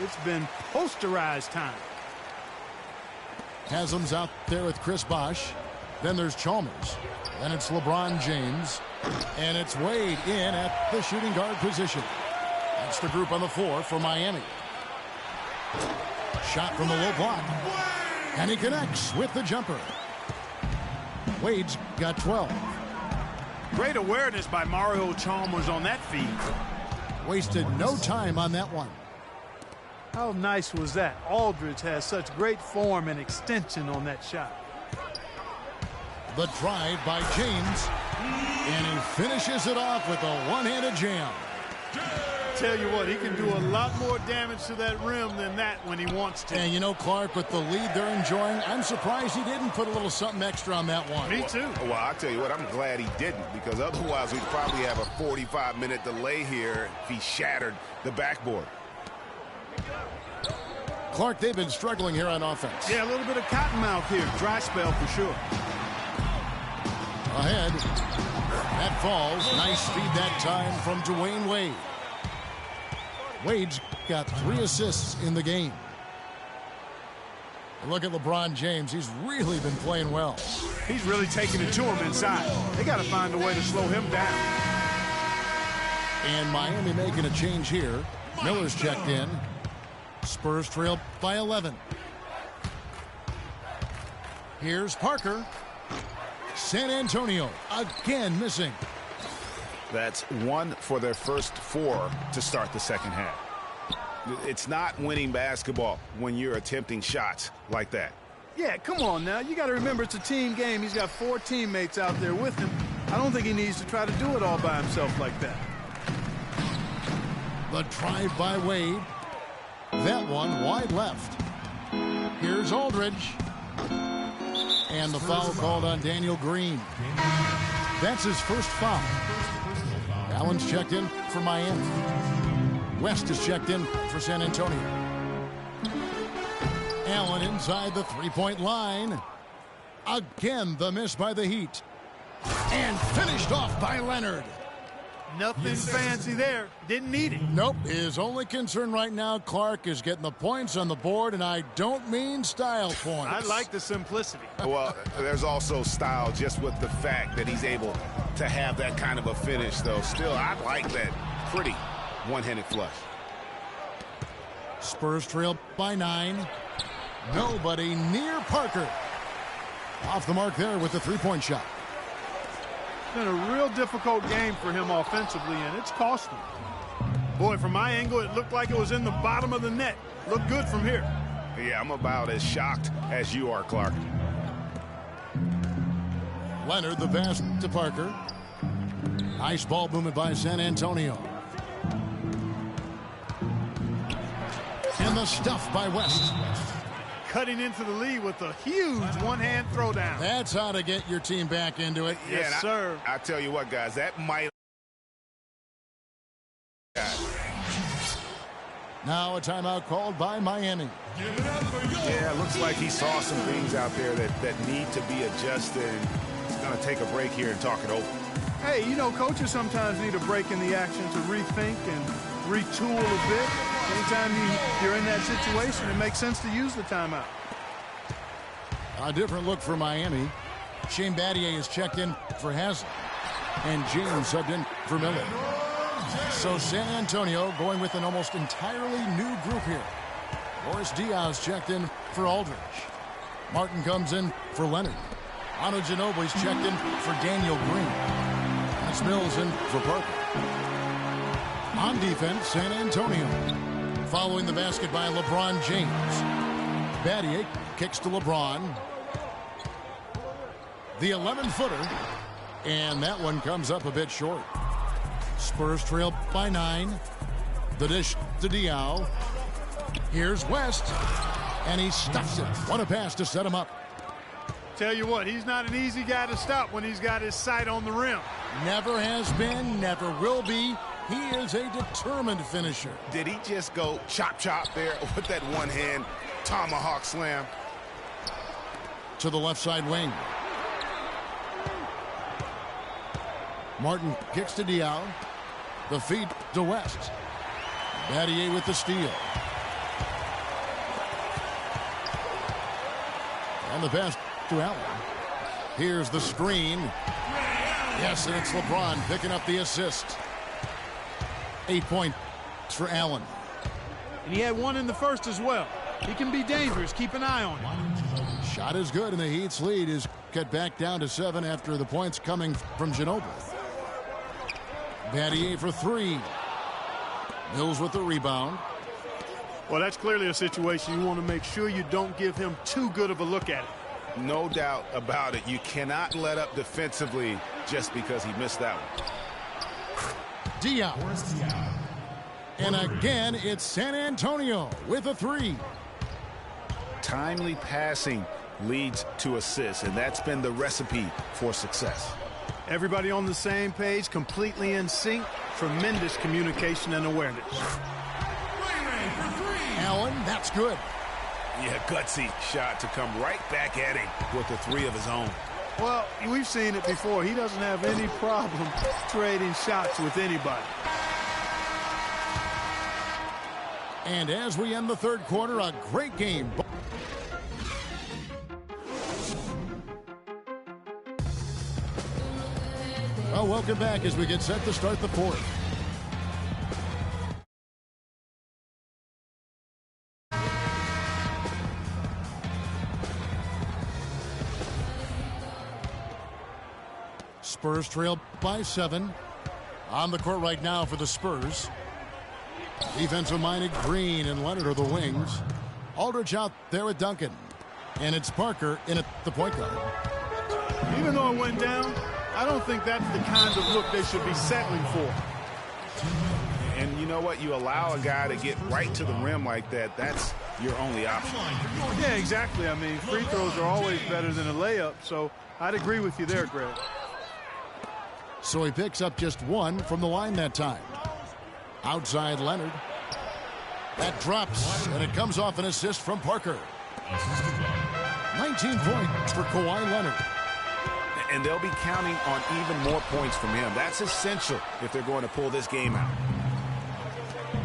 it's been posterized time. Haslam's out there with Chris Bosh. Then there's Chalmers. Then it's LeBron James. And it's Wade in at the shooting guard position. That's the group on the floor for Miami. Shot from the low block. And he connects with the jumper. Wade's got 12. Great awareness by Mario Chalmers on that feed. Wasted no time on that one. How nice was that? Aldridge has such great form and extension on that shot. The drive by James. And he finishes it off with a one-handed jam. Tell you what, he can do a lot more damage to that rim than that when he wants to. And you know, Clark, with the lead they're enjoying, I'm surprised he didn't put a little something extra on that one. Me too. Well, I'll tell you what, I'm glad he didn't, because otherwise we'd probably have a 45-minute delay here if he shattered the backboard. Clark, they've been struggling here on offense. Yeah, a little bit of cottonmouth here. Dry spell for sure. Ahead. That falls. Nice feed that time from Dwayne Wade. Wade's got 3 assists in the game. Look at LeBron James. He's really been playing well. He's really taking it to him inside. They got to find a way to slow him down. And Miami making a change here. Miller's checked in. Spurs trail by 11. Here's Parker. San Antonio again missing. That's 1 for their first 4 to start the second half. It's not winning basketball when you're attempting shots like that. Yeah, come on now. You got to remember it's a team game. He's got 4 teammates out there with him. I don't think he needs to try to do it all by himself like that. The drive by Wade. That one wide left. Here's Aldridge. And the foul called on Daniel Green. That's his first foul. Allen's checked in for Miami. West is checked in for San Antonio. Allen inside the three-point line. Again, the miss by the Heat. And finished off by Leonard. Nothing fancy there. Didn't need it. Nope. His only concern right now, Clark, is getting the points on the board, and I don't mean style points. I like the simplicity. Well, there's also style just with the fact that he's able to have that kind of a finish, though. Still, I like that pretty one-handed flush. Spurs trail by 9. Nobody near Parker. Off the mark there with the three-point shot. Been a real difficult game for him offensively, and it's cost him. Boy, from my angle, it looked like it was in the bottom of the net. Looked good from here. Yeah, I'm about as shocked as you are, Clark. Leonard, the pass to Parker. Nice ball movement by San Antonio. And the stuff by West. Cutting into the lead with a huge one-hand throwdown. That's how to get your team back into it. Yes, Yeah, sir. I tell you what, guys, that might... Now a timeout called by Miami. Yeah, it looks like he saw some things out there that need to be adjusted. And he's going to take a break here and talk it over. Hey, you know, coaches sometimes need a break in the action to rethink and retool a bit. Anytime you're in that situation, it makes sense to use the timeout. A different look for Miami. Shane Battier is checked in for Haslam. And James subbed in for Miller. So San Antonio going with an almost entirely new group here. Boris Diaz checked in for Aldridge. Martin comes in for Leonard. Manu Ginobili's checked in for Daniel Green. That's Mills in for Parker. On defense, San Antonio. Following the basket by LeBron James. Battier kicks to LeBron. The 11-footer. And that one comes up a bit short. Spurs trail by 9. The dish to Diaw. Here's West. And he stuffs it. What a pass to set him up. Tell you what, he's not an easy guy to stop when he's got his sight on the rim. Never has been, never will be. He is a determined finisher. Did he just go chop there with that one hand? Tomahawk slam. To the left side wing. Martin kicks to Diao. The feed to West. Battier with the steal. And the pass to Allen. Here's the screen. Yes, and it's LeBron picking up the assist. 8 points for Allen. And he had one in the first as well. He can be dangerous. Keep an eye on him. Shot is good, and the Heat's lead is cut back down to 7 after the points coming from Ginobili. Battier for 3. Mills with the rebound. Well, that's clearly a situation you want to make sure you don't give him too good of a look at it. No doubt about it. You cannot let up defensively just because he missed that one. Diao. And again, it's San Antonio with a 3. Timely passing leads to assists, and that's been the recipe for success. Everybody on the same page, completely in sync. Tremendous communication and awareness. Allen, that's good. Yeah, gutsy shot to come right back at him with the 3 of his own. Well, we've seen it before. He doesn't have any problem trading shots with anybody. And as we end the third quarter, a great game. Well, welcome back as we get set to start the fourth. Spurs trail by 7. On the court right now for the Spurs. Defensive-minded Green and Leonard are the wings. Aldridge out there with Duncan. And it's Parker in at the point guard. Even though it went down, I don't think that's the kind of look they should be settling for. And you know what? You allow a guy to get right to the rim like that, that's your only option. Yeah, exactly. I mean, free throws are always better than a layup, so I'd agree with you there, Greg. So he picks up just 1 from the line that time. Outside Leonard. That drops, and it comes off an assist from Parker. 19 points for Kawhi Leonard. And they'll be counting on even more points from him. That's essential if they're going to pull this game out.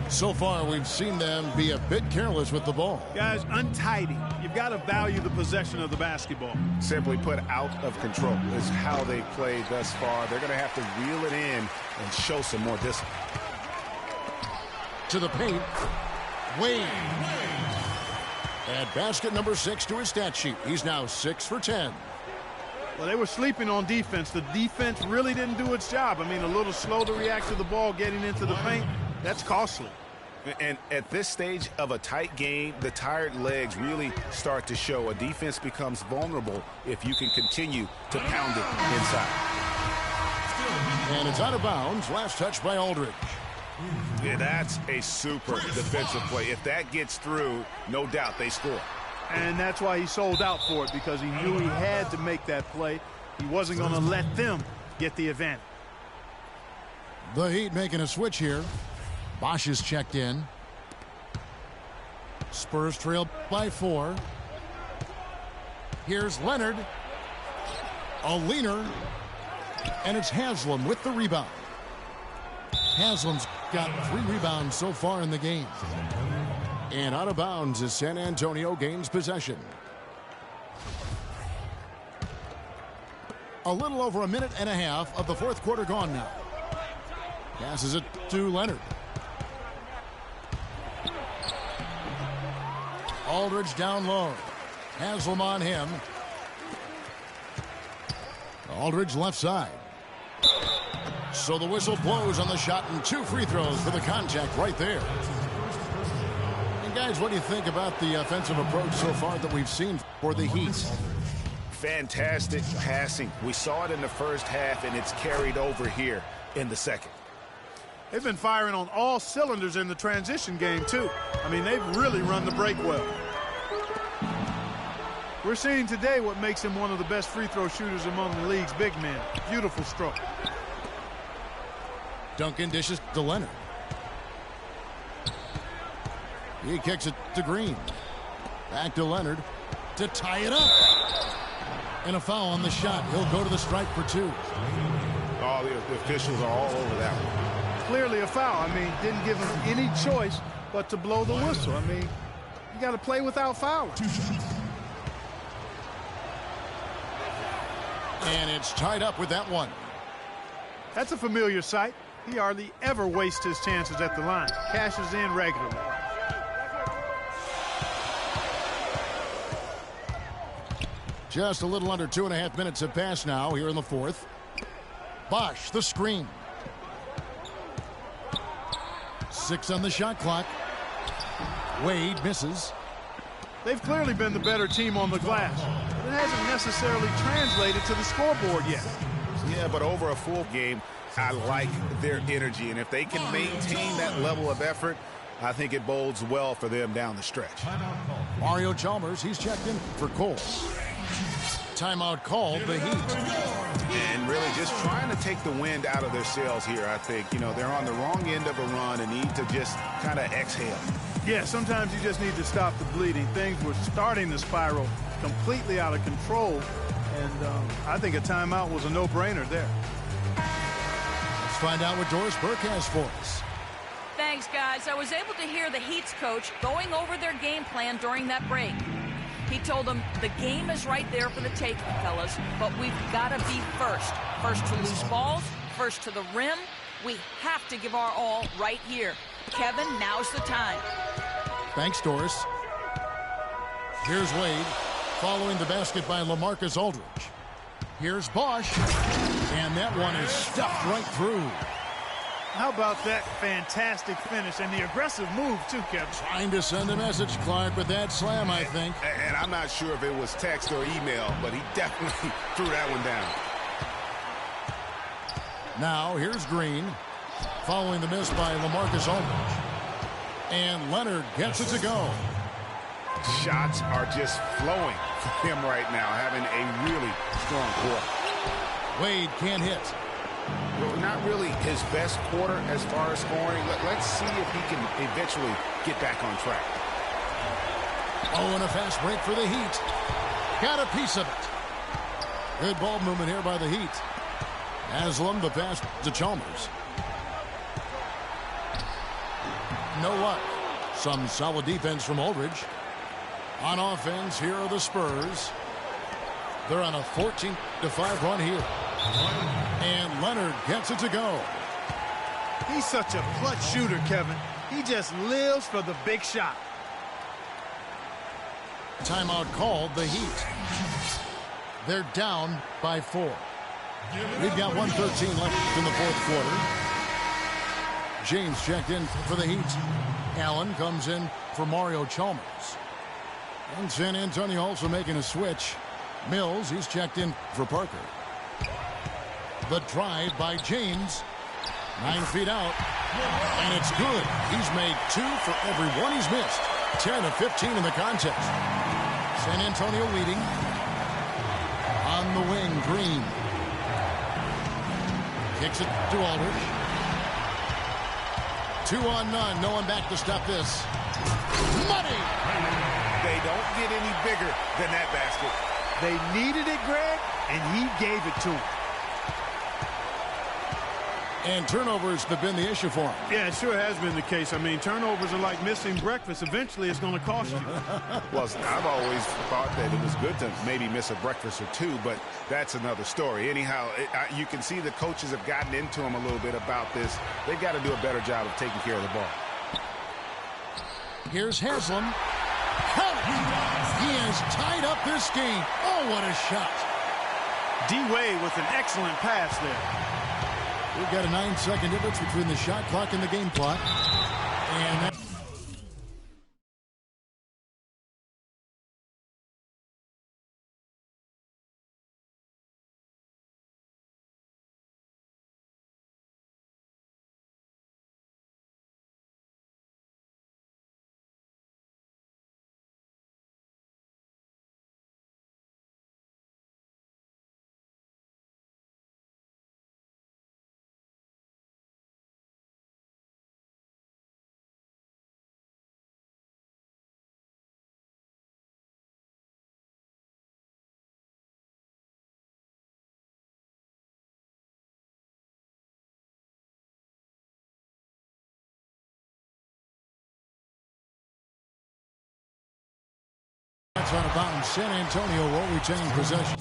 So far, we've seen them be a bit careless with the ball. Guys, untidy. You've got to value the possession of the basketball. Simply put, out of control is how they played thus far. They're going to have to reel it in and show some more discipline. To the paint. Wade. Add basket number 6 to his stat sheet. He's now 6 for 10. Well, they were sleeping on defense. The defense really didn't do its job. I mean, a little slow to react to the ball getting into the paint. That's costly. And at this stage of a tight game, the tired legs really start to show. A defense becomes vulnerable if you can continue to pound it inside. And it's out of bounds. Last touch by Aldridge. Yeah, that's a super defensive play. If that gets through, no doubt they score. And that's why he sold out for it, because he knew he had to make that play. He wasn't going to let them get the advantage. The Heat making a switch here. Bosch is checked in. Spurs trail by 4. Here's Leonard. A leaner. And it's Haslam with the rebound. Haslam's got 3 rebounds so far in the game. And out of bounds as San Antonio gains possession. A little over a minute and a half of the fourth quarter gone now. Passes it to Leonard. Aldridge down low. Haslam on him. Aldridge left side. So the whistle blows on the shot and 2 free throws for the contact right there. And guys, what do you think about the offensive approach so far that we've seen for the Heat? Fantastic passing. We saw it in the first half, and it's carried over here in the second. They've been firing on all cylinders in the transition game, too. I mean, they've really run the break well. We're seeing today what makes him one of the best free throw shooters among the league's big men. Beautiful stroke. Duncan dishes to Leonard. He kicks it to Green. Back to Leonard to tie it up. And a foul on the shot. He'll go to the strike for 2. All the officials are all over that one. Clearly a foul. I mean, didn't give him any choice but to blow the whistle. I mean, you got to play without fouling. And it's tied up with that one. That's a familiar sight. He hardly ever wastes his chances at the line. Cashes in regularly. Just a little under 2.5 minutes have passed now here in the 4th. Bosch, the screen. 6 on the shot clock. Wade misses. They've clearly been the better team on the glass, but it hasn't necessarily translated to the scoreboard yet. Yeah, but over a full game, I like their energy, and if they can maintain that level of effort, I think it bodes well for them down the stretch. Mario Chalmers, he's checked in for Cole. Timeout called, the Heat. And really just trying to take the wind out of their sails here, I think. You know, they're on the wrong end of a run and need to just kind of exhale. Yeah, sometimes you just need to stop the bleeding. Things were starting to spiral completely out of control, and I think a timeout was a no-brainer there. Let's find out what Doris Burke has for us. Thanks, guys. I was able to hear the Heat's coach going over their game plan during that break. He told them the game is right there for the taking, fellas, but we've got to be first. First to loose balls, first to the rim. We have to give our all right here. Kevin, now's the time. Thanks, Doris. Here's Wade, following the basket by LaMarcus Aldridge. Here's Bosch, and that one is stuffed right through. How about that fantastic finish and the aggressive move, too, Kevin? Trying to send a message, Clark, with that slam, I think. And I'm not sure if it was text or email, but he definitely threw that one down. Now, here's Green, following the miss by LaMarcus Aldridge. And Leonard gets it to go. Shots are just flowing for him right now, having a really strong quarter. Wade can't hit. Well, not really his best quarter as far as scoring. Let's see if he can eventually get back on track. Oh, and a fast break for the Heat. Got a piece of it. Good ball movement here by the Heat. Haslam, the pass to Chalmers. No luck. Some solid defense from Aldridge. On offense, here are the Spurs. They're on a 14-5 run here. And Leonard gets it to go. He's such a clutch shooter, Kevin. He just lives for the big shot. Timeout called, the Heat. They're down by 4. We've got 1:13 left in the 4th quarter. James checked in for the Heat. Allen comes in for Mario Chalmers. And San Antonio also making a switch. Mills, he's checked in for Parker. The drive by James. 9 feet out. And it's good. He's made 2 for every one he's missed. 10 of 15 in the contest. San Antonio leading. On the wing, Green. Kicks it to Aldridge. 2 on none. No one back to stop this. Money! They don't get any bigger than that basket. They needed it, Greg, and he gave it to him. And turnovers have been the issue for him. Yeah, it sure has been the case. I mean, turnovers are like missing breakfast. Eventually, it's going to cost you. Well, I've always thought that it was good to maybe miss a breakfast or two, but that's another story. Anyhow, you can see the coaches have gotten into him a little bit about this. They've got to do a better job of taking care of the ball. Here's Haslam. He has tied up this game. Oh, what a shot. D-Wade with an excellent pass there. We've got a 9-second difference between the shot clock and the game clock. And that It's out of bounds. San Antonio will retain possession.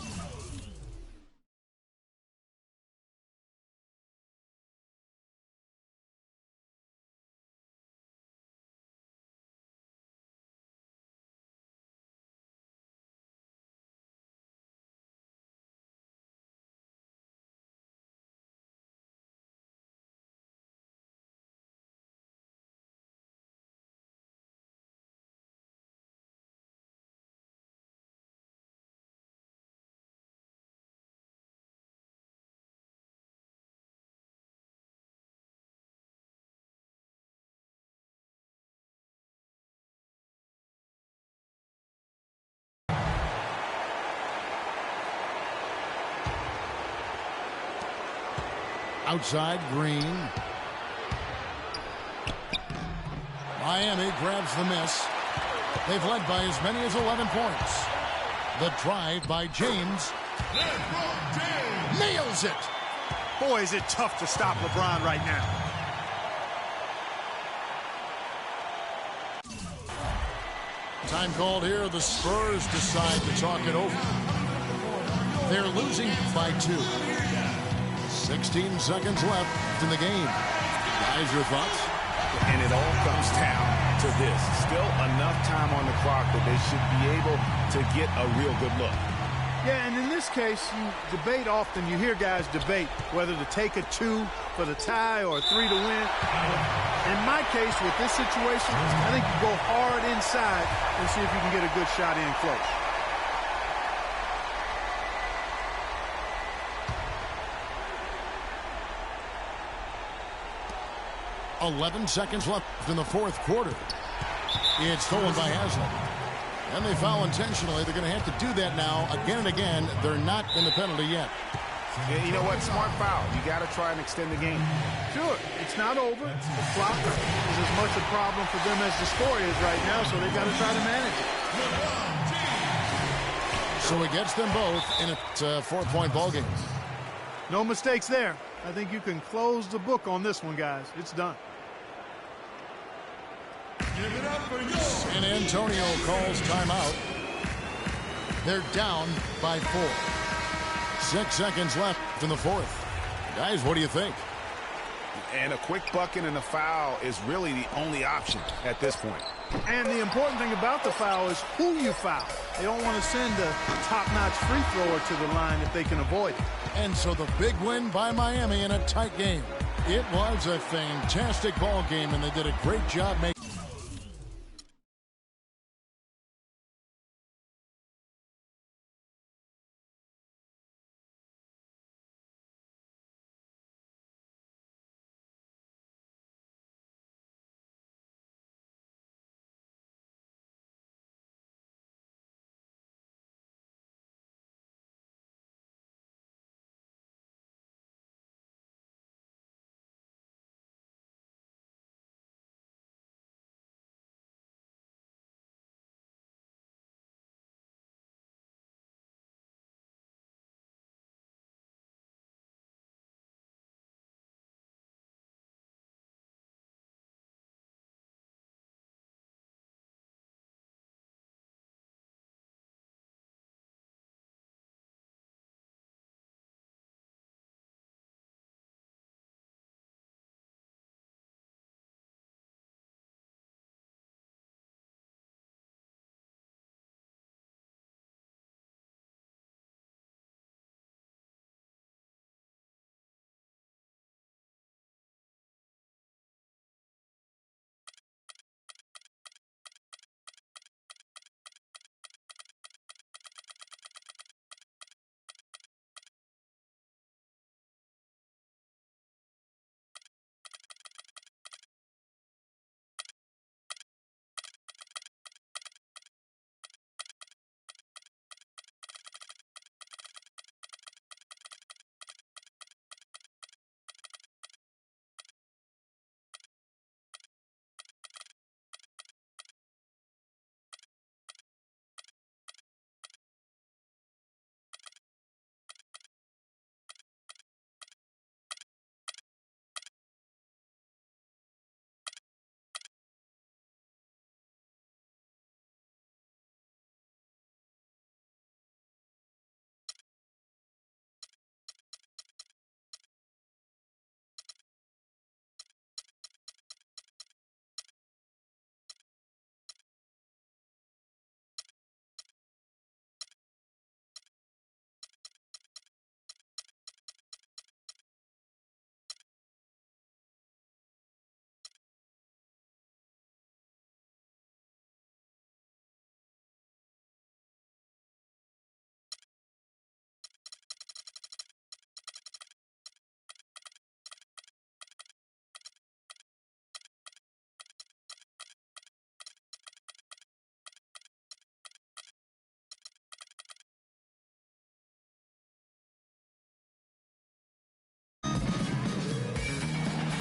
Outside, Green. Miami grabs the miss. They've led by as many as 11 points. The drive by James. Nails it. Boy, is it tough to stop LeBron right now. Time called here. The Spurs decide to talk it over. They're losing by 2. 16 seconds left in the game. Guys, your thoughts? And it all comes down to this. Still enough time on the clock that they should be able to get a real good look. Yeah, and in this case, you debate often. You hear guys debate whether to take a 2 for the tie or a 3 to win. In my case, with this situation, I think you go hard inside and see if you can get a good shot in close. 11 seconds left in the fourth quarter. It's stolen by Haslam. And they foul intentionally. They're going to have to do that now again and again. They're not in the penalty yet. Yeah, you know what? Smart foul. You got to try and extend the game. Sure, it's not over. The clock is as much a problem for them as the score is right now, so they've got to try to manage it. So he gets them both in a 4-point ball game. No mistakes there. I think you can close the book on this one, guys. It's done. San Antonio calls timeout. They're down by 4. 6 seconds left in the fourth. Guys, what do you think? And a quick bucket and a foul is really the only option at this point. And the important thing about the foul is who you foul. They don't want to send a top-notch free thrower to the line if they can avoid it. And so the big win by Miami in a tight game. It was a fantastic ball game, and they did a great job making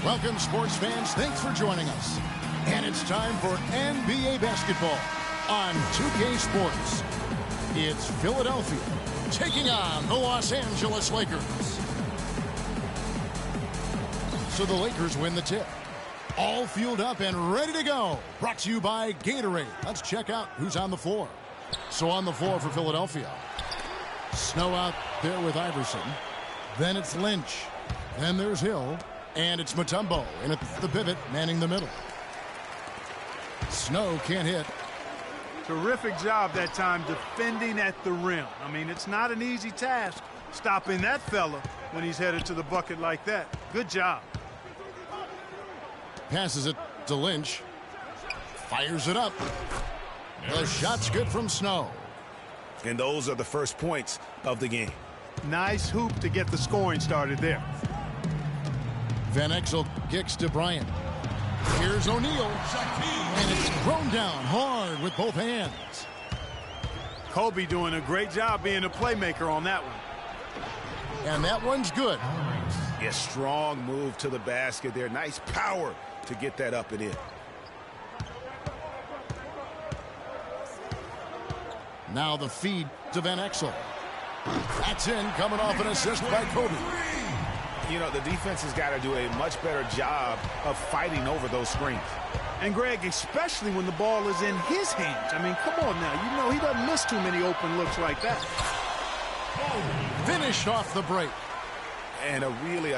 Welcome, sports fans. Thanks for joining us. And it's time for NBA basketball on 2K Sports. It's Philadelphia taking on the Los Angeles Lakers. So the Lakers win the tip. All fueled up and ready to go. Brought to you by Gatorade. Let's check out who's on the floor. So on the floor for Philadelphia, Snow out there with Iverson. Then it's Lynch. Then there's Hill. And it's Mutombo in at the pivot, manning the middle. Snow can't hit. Terrific job that time defending at the rim. I mean, it's not an easy task stopping that fella when he's headed to the bucket like that. Good job. Passes it to Lynch. Fires it up. The shot's good from Snow. And those are the first points of the game. Nice hoop to get the scoring started there. Van Exel kicks to Bryant. Here's O'Neal. And it's thrown down hard with both hands. Kobe doing a great job being a playmaker on that one. And that one's good. Yeah, strong move to the basket there. Nice power to get that up and in. Now the feed to Van Exel. That's in, coming off an assist by Kobe. You know, the defense has got to do a much better job of fighting over those screens. And, Greg, especially when the ball is in his hands. I mean, come on now. You know he doesn't miss too many open looks like that. Finished off the break. And a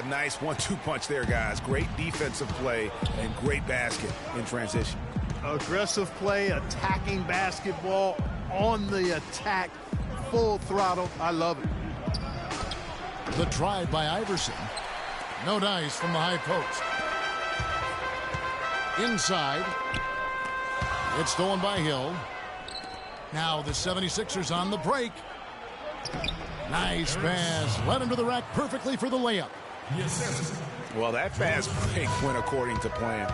nice 1-2 punch there, guys. Great defensive play and great basket in transition. Aggressive play, attacking basketball, on the attack, full throttle. I love it. The drive by Iverson. No dice from the high post. Inside. It's stolen by Hill. Now the 76ers on the break. Nice pass. Led him to the rack perfectly for the layup. Well, that fast break went according to plan.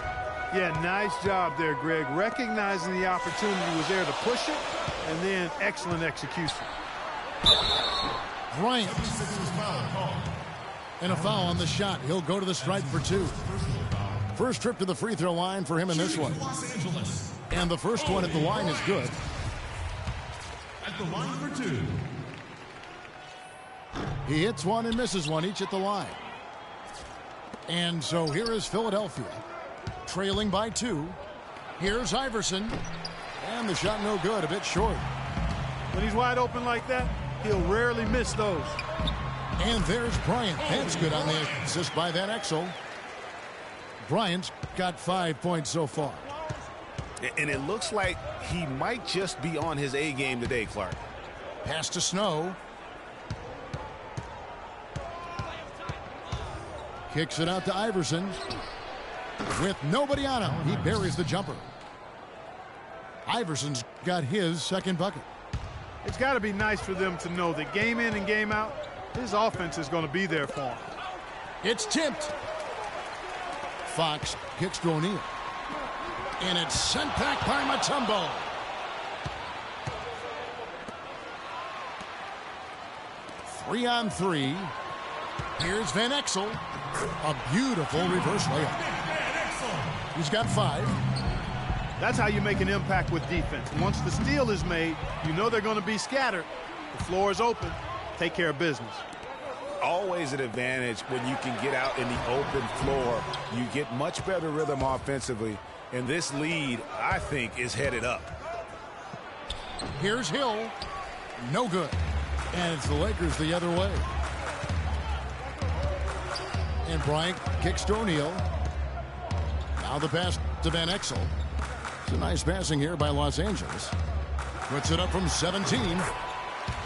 Yeah, nice job there, Greg. Recognizing the opportunity was there to push it, and then excellent execution. Bryant. And a foul on the shot. He'll go to the stripe for two. First trip to the free throw line for him in this one. And the first one at the line is good. At the line for two. He hits one and misses one, each at the line. And so here is Philadelphia, trailing by 2. Here's Iverson. And the shot no good, a bit short. When he's wide open like that, he'll rarely miss those. And there's Bryant. That's good on the assist by Van Exel. Bryant's got 5 points so far. And it looks like he might just be on his A game today, Clark. Pass to Snow. Kicks it out to Iverson. With nobody on him, he buries the jumper. Iverson's got his second bucket. It's got to be nice for them to know that game in and game out, his offense is going to be there for him. It's tipped. Fox kicks to O'Neal. And it's sent back by Mutombo. Three on three. Here's Van Exel. A beautiful reverse layup. He's got 5. That's how you make an impact with defense. Once the steal is made, you know they're going to be scattered. The floor is open. Take care of business. Always an advantage when you can get out in the open floor. You get much better rhythm offensively. And this lead, I think, is headed up. Here's Hill. No good. And it's the Lakers the other way. And Bryant kicks to O'Neal. Now the pass to Van Exel. It's a nice passing here by Los Angeles. Puts it up from 17.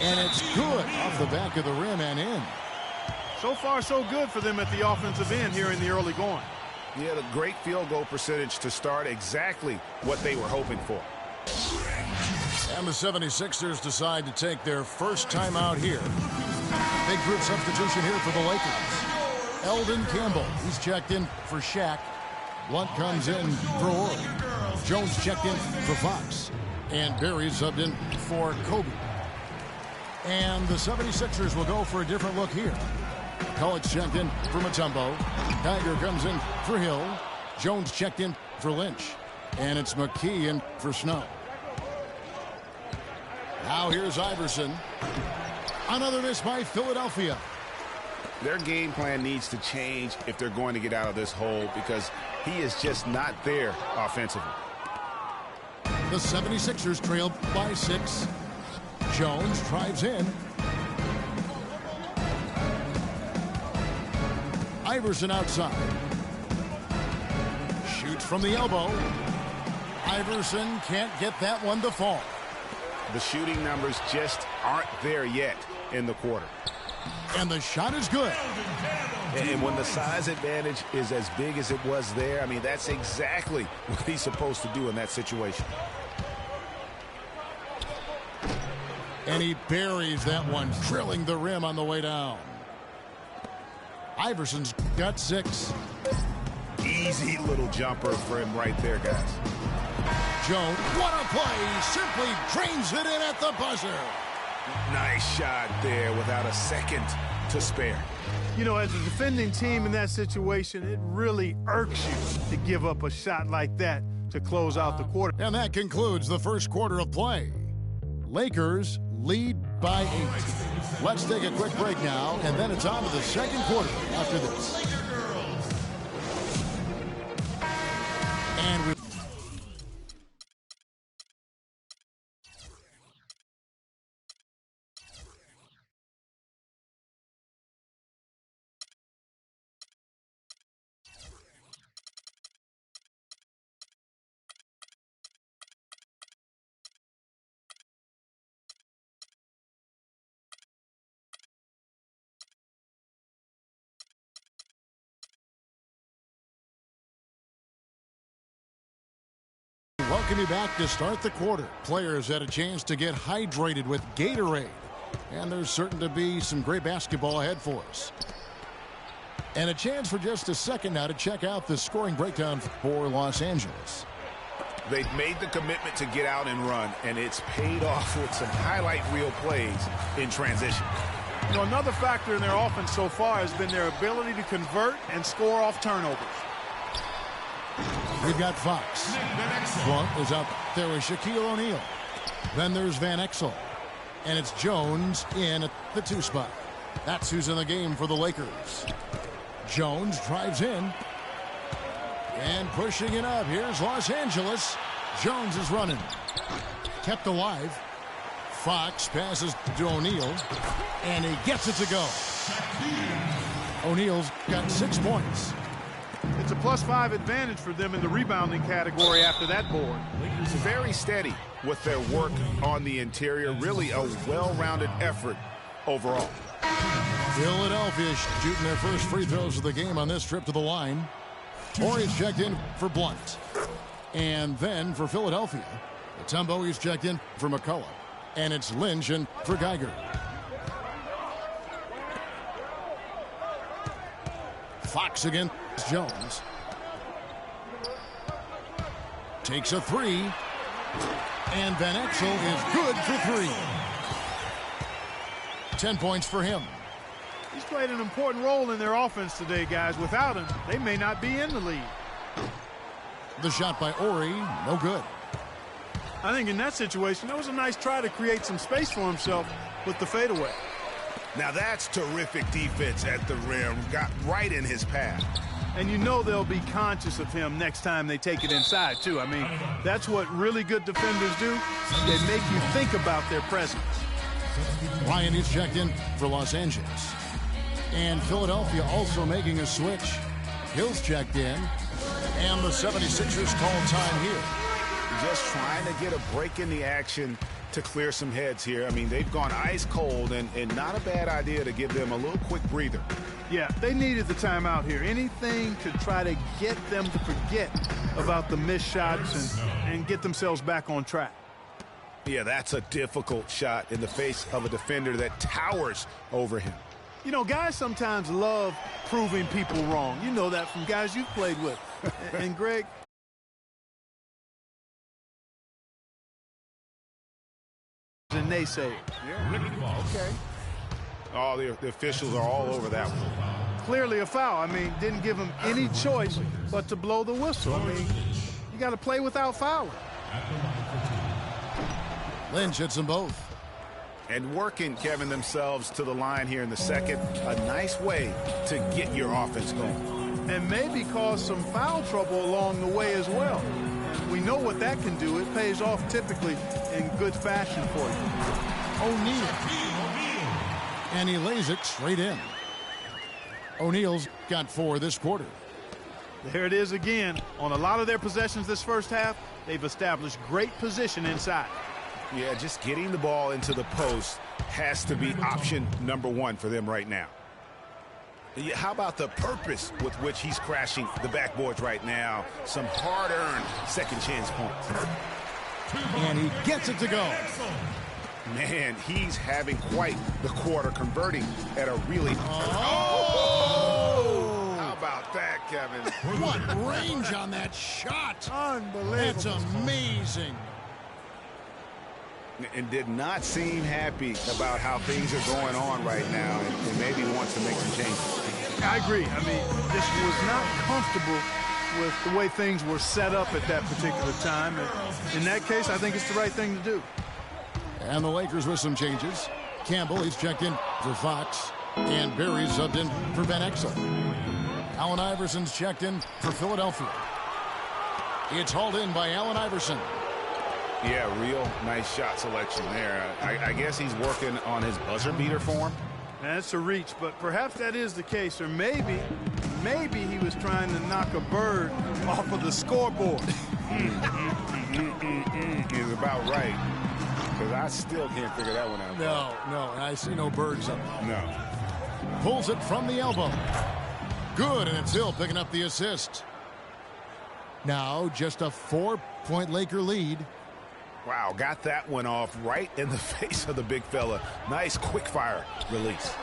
And it's good off the back of the rim and in. So far, so good for them at the offensive end here in the early going. Yeah, the great field goal percentage to start, exactly what they were hoping for. And the 76ers decide to take their first time out here. Big group substitution here for the Lakers. Eldon Campbell, he's checked in for Shaq. Blunt comes in for Orr. Jones checked in for Fox. And Barry subbed in for Kobe. And the 76ers will go for a different look here. McCulloch's checked in for Mutombo. Geiger comes in for Hill. Jones checked in for Lynch. And it's McKee in for Snow. Now here's Iverson. Another miss by Philadelphia. Their game plan needs to change if they're going to get out of this hole because he is just not there offensively. The 76ers trail by 6. Jones drives in. Iverson outside. Shoots from the elbow. Iverson can't get that one to fall. The shooting numbers just aren't there yet in the quarter. And the shot is good. And when the size advantage is as big as it was there, I mean, that's exactly what he's supposed to do in that situation. And he buries that one, drilling the rim on the way down. Iverson's got 6. Easy little jumper for him right there, guys. Jones, what a play! Simply drains it in at the buzzer. Nice shot there without a second to spare. You know, as a defending team in that situation, it really irks you to give up a shot like that to close out the quarter. And that concludes the first quarter of play. Lakers lead by 8. Let's take a quick break now, and then it's on to the second quarter after this. And we welcome you back to start the quarter. Players had a chance to get hydrated with Gatorade. And there's certain to be some great basketball ahead for us. And a chance for just a second now to check out the scoring breakdown for Los Angeles. They've made the commitment to get out and run, and it's paid off with some highlight reel plays in transition. You know, another factor in their offense so far has been their ability to convert and score off turnovers. We've got Fox. Blunt is out there with Shaquille O'Neal. Then there's Van Exel. And it's Jones in at the 2 spot. That's who's in the game for the Lakers. Jones drives in. And pushing it up. Here's Los Angeles. Jones is running. Kept alive. Fox passes to O'Neal. And he gets it to go. O'Neal's got 6 points. It's a +5 advantage for them in the rebounding category after that board. It's very steady with their work on the interior. Really a well-rounded effort overall. Philadelphia shooting their first free throws of the game on this trip to the line. Horry's checked in for Blunt. And then for Philadelphia, Mutombo is checked in for McCulloch. And it's Lynch in for Geiger. Fox against Jones. Takes a 3. And Van Exel is good for 3. 10 points for him. He's played an important role in their offense today, guys. Without him, they may not be in the lead. The shot by Horry, no good. I think in that situation, that was a nice try to create some space for himself with the fadeaway. Now that's terrific defense at the rim. Got right in his path. And you know they'll be conscious of him next time they take it inside, too. I mean, that's what really good defenders do. They make you think about their presence. Ryan is checked in for Los Angeles. And Philadelphia also making a switch. Hill's checked in. And the 76ers call time here. Just trying to get a break in the action to clear some heads here. I mean, they've gone ice cold, and not a bad idea to give them a little quick breather. Yeah, they needed the timeout here. Anything to try to get them to forget about the missed shots and get themselves back on track. Yeah, that's a difficult shot in the face of a defender that towers over him. You know, guys sometimes love proving people wrong. You know that from guys you've played with. And Greg, a naysayer. Yeah. Okay. Oh, the officials are all over that one. Clearly a foul. I mean, didn't give him any choice but to blow the whistle. I mean, you got to play without fouling. Lynch hits them both. And working, Kevin, themselves to the line here in the second. A nice way to get your offense going. And maybe cause some foul trouble along the way as well. And we know what that can do. It pays off typically in good fashion for you. O'Neal. And he lays it straight in. O'Neal's got 4 this quarter. There it is again. On a lot of their possessions this first half, they've established great position inside. Yeah, just getting the ball into the post has to be option number 1 for them right now. How about the purpose with which he's crashing the backboards right now? Some hard-earned second chance points. And he gets it to go. Man, he's having quite the quarter, converting at a really... Oh! How about that, Kevin? What range on that shot. Unbelievable. That's amazing. And did not seem happy about how things are going on right now, and maybe wants to make some changes. I agree. I mean, just was not comfortable with the way things were set up at that particular time. And in that case, I think it's the right thing to do. And the Lakers with some changes. Campbell, he's checked in for Fox. And Barry's subbed in for Van Exel. Allen Iverson's checked in for Philadelphia. It's hauled in by Allen Iverson. Yeah, real nice shot selection there. I guess he's working on his buzzer beater form. That's a reach, but perhaps that is the case. Or maybe he was trying to knock a bird off of the scoreboard. He's about right. Because I still can't figure that one out. No, and I see no birds up. No. Pulls it from the elbow. Good, and it's Hill picking up the assist. Now just a 4-point Laker lead. Wow, got that one off right in the face of the big fella. Nice quick fire release.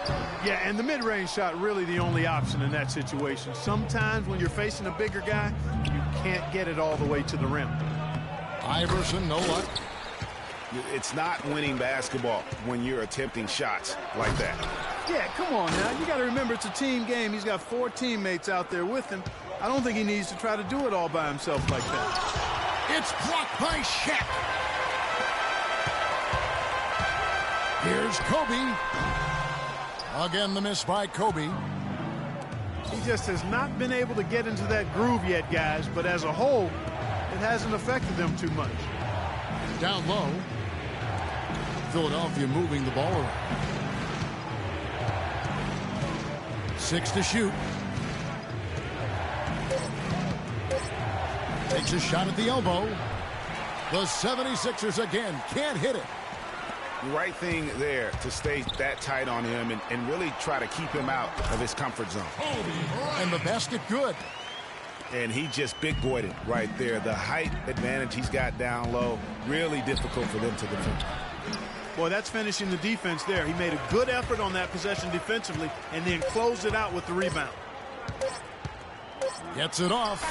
Yeah, and the mid-range shot really the only option in that situation. Sometimes when you're facing a bigger guy, you can't get it all the way to the rim. Iverson, no luck. It's not winning basketball when you're attempting shots like that. Yeah, come on now. You got to remember it's a team game. He's got 4 teammates out there with him. I don't think he needs to try to do it all by himself like that. It's blocked by Shaq. Here's Kobe. Again, the miss by Kobe. He just has not been able to get into that groove yet, guys. But as a whole, it hasn't affected them too much. Down low. Philadelphia moving the ball around. 6 to shoot. Takes a shot at the elbow. The 76ers again can't hit it. Right thing there to stay that tight on him and really try to keep him out of his comfort zone. And the basket good. And he just big boyed it right there. The height advantage he's got down low, really difficult for them to defend. Boy, that's finishing the defense there. He made a good effort on that possession defensively and then closed it out with the rebound. Gets it off.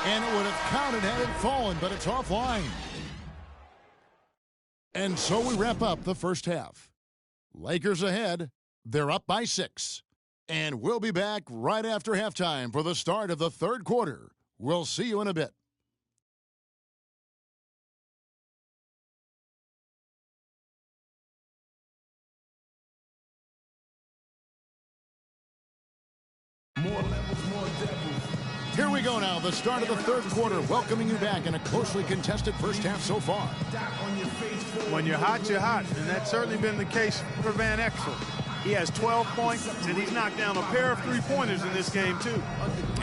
And it would have counted had it fallen, but it's offline. And so we wrap up the first half. Lakers ahead. They're up by 6. And we'll be back right after halftime for the start of the third quarter. We'll see you in a bit. More levels, more devils. Here we go now, the start of the third quarter, welcoming you back in a closely contested first half so far. When you're hot, you're hot, and that's certainly been the case for Van Exel. He has 12 points, and he's knocked down a pair of three-pointers in this game, too.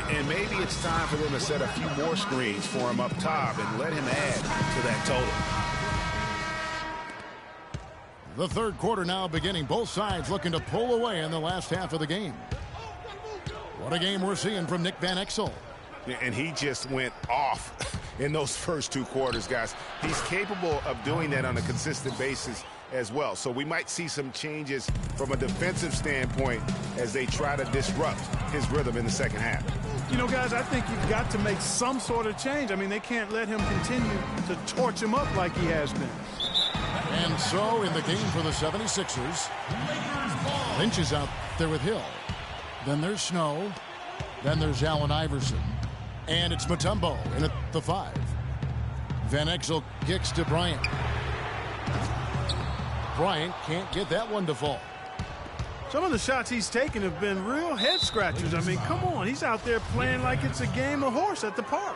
And maybe it's time for them to set a few more screens for him up top and let him add to that total. The third quarter now beginning, both sides looking to pull away in the last half of the game. What a game we're seeing from Nick Van Exel. And he just went off in those first 2 quarters, guys. He's capable of doing that on a consistent basis as well. So we might see some changes from a defensive standpoint as they try to disrupt his rhythm in the second half. You know, guys, I think you've got to make some sort of change. I mean, they can't let him continue to torch him up like he has been. And so in the game for the 76ers, Lynch is out there with Hill. Then there's Snow. Then there's Allen Iverson. And it's Mutombo in at the 5. Van Exel kicks to Bryant. Bryant can't get that one to fall. Some of the shots he's taken have been real head scratchers. I mean, come on. He's out there playing like it's a game of horse at the park.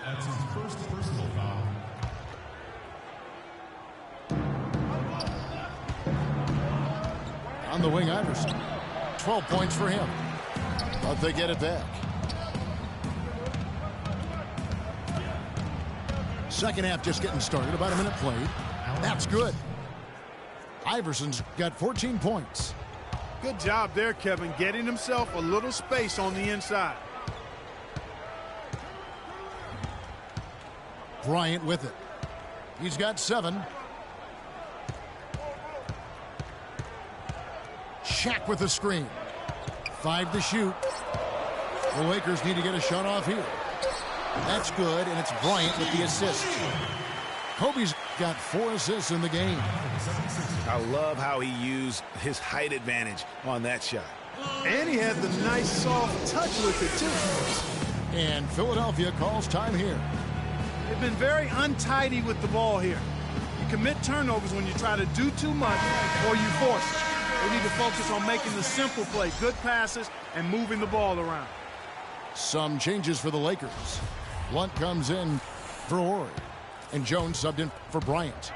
That's his first personal foul. On the wing, Iverson. 12 points for him. But they get it back. Second half just getting started. About a minute played. That's good. Iverson's got 14 points. Good job there, Kevin, getting himself a little space on the inside. Bryant with it. He's got 7. Shaq with the screen. 5 to shoot. The Lakers need to get a shot off here. That's good, and it's Bryant with the assist. Kobe's got 4 assists in the game. I love how he used his height advantage on that shot. And he had the nice soft touch with it, too. And Philadelphia calls time here. They've been very untidy with the ball here. You commit turnovers when you try to do too much or you force it. They need to focus on making the simple play, good passes, and moving the ball around. Some changes for the Lakers. Blunt comes in for Horry, and Jones subbed in for Bryant.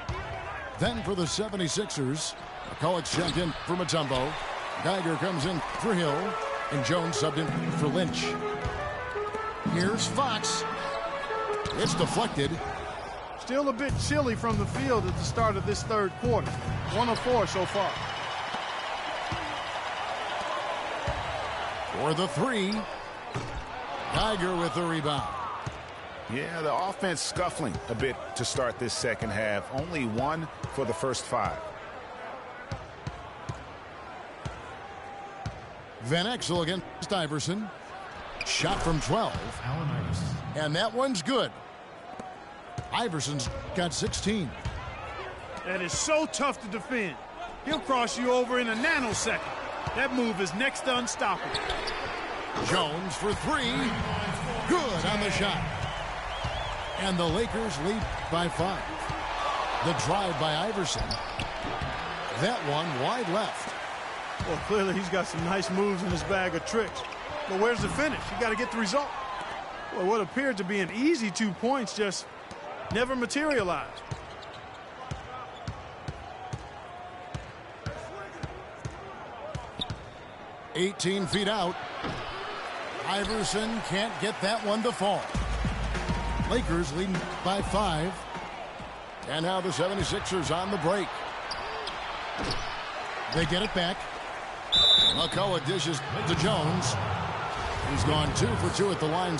Then for the 76ers, McCulloch's checked in for Mutombo. Geiger comes in for Hill, and Jones subbed in for Lynch. Here's Fox. It's deflected. Still a bit chilly from the field at the start of this third quarter. 1 of 4 so far. For the 3, Geiger with the rebound. Yeah, the offense scuffling a bit to start this second half. Only 1 for the first 5. Van Exel against Iverson. Shot from 12. Allen Iverson. And that one's good. Iverson's got 16. That is so tough to defend. He'll cross you over in a nanosecond. That move is next to unstoppable. Jones for 3. Good on the shot. And the Lakers lead by 5. The drive by Iverson. That one wide left. Well, clearly he's got some nice moves in his bag of tricks. But where's the finish? You got to get the result. Well, what appeared to be an easy 2 points just never materialized. "18 feet out. Iverson can't get that one to fall. Lakers leading by 5. And now the 76ers on the break. They get it back. McCulloch dishes to Jones. He's gone 2 for 2 at the line.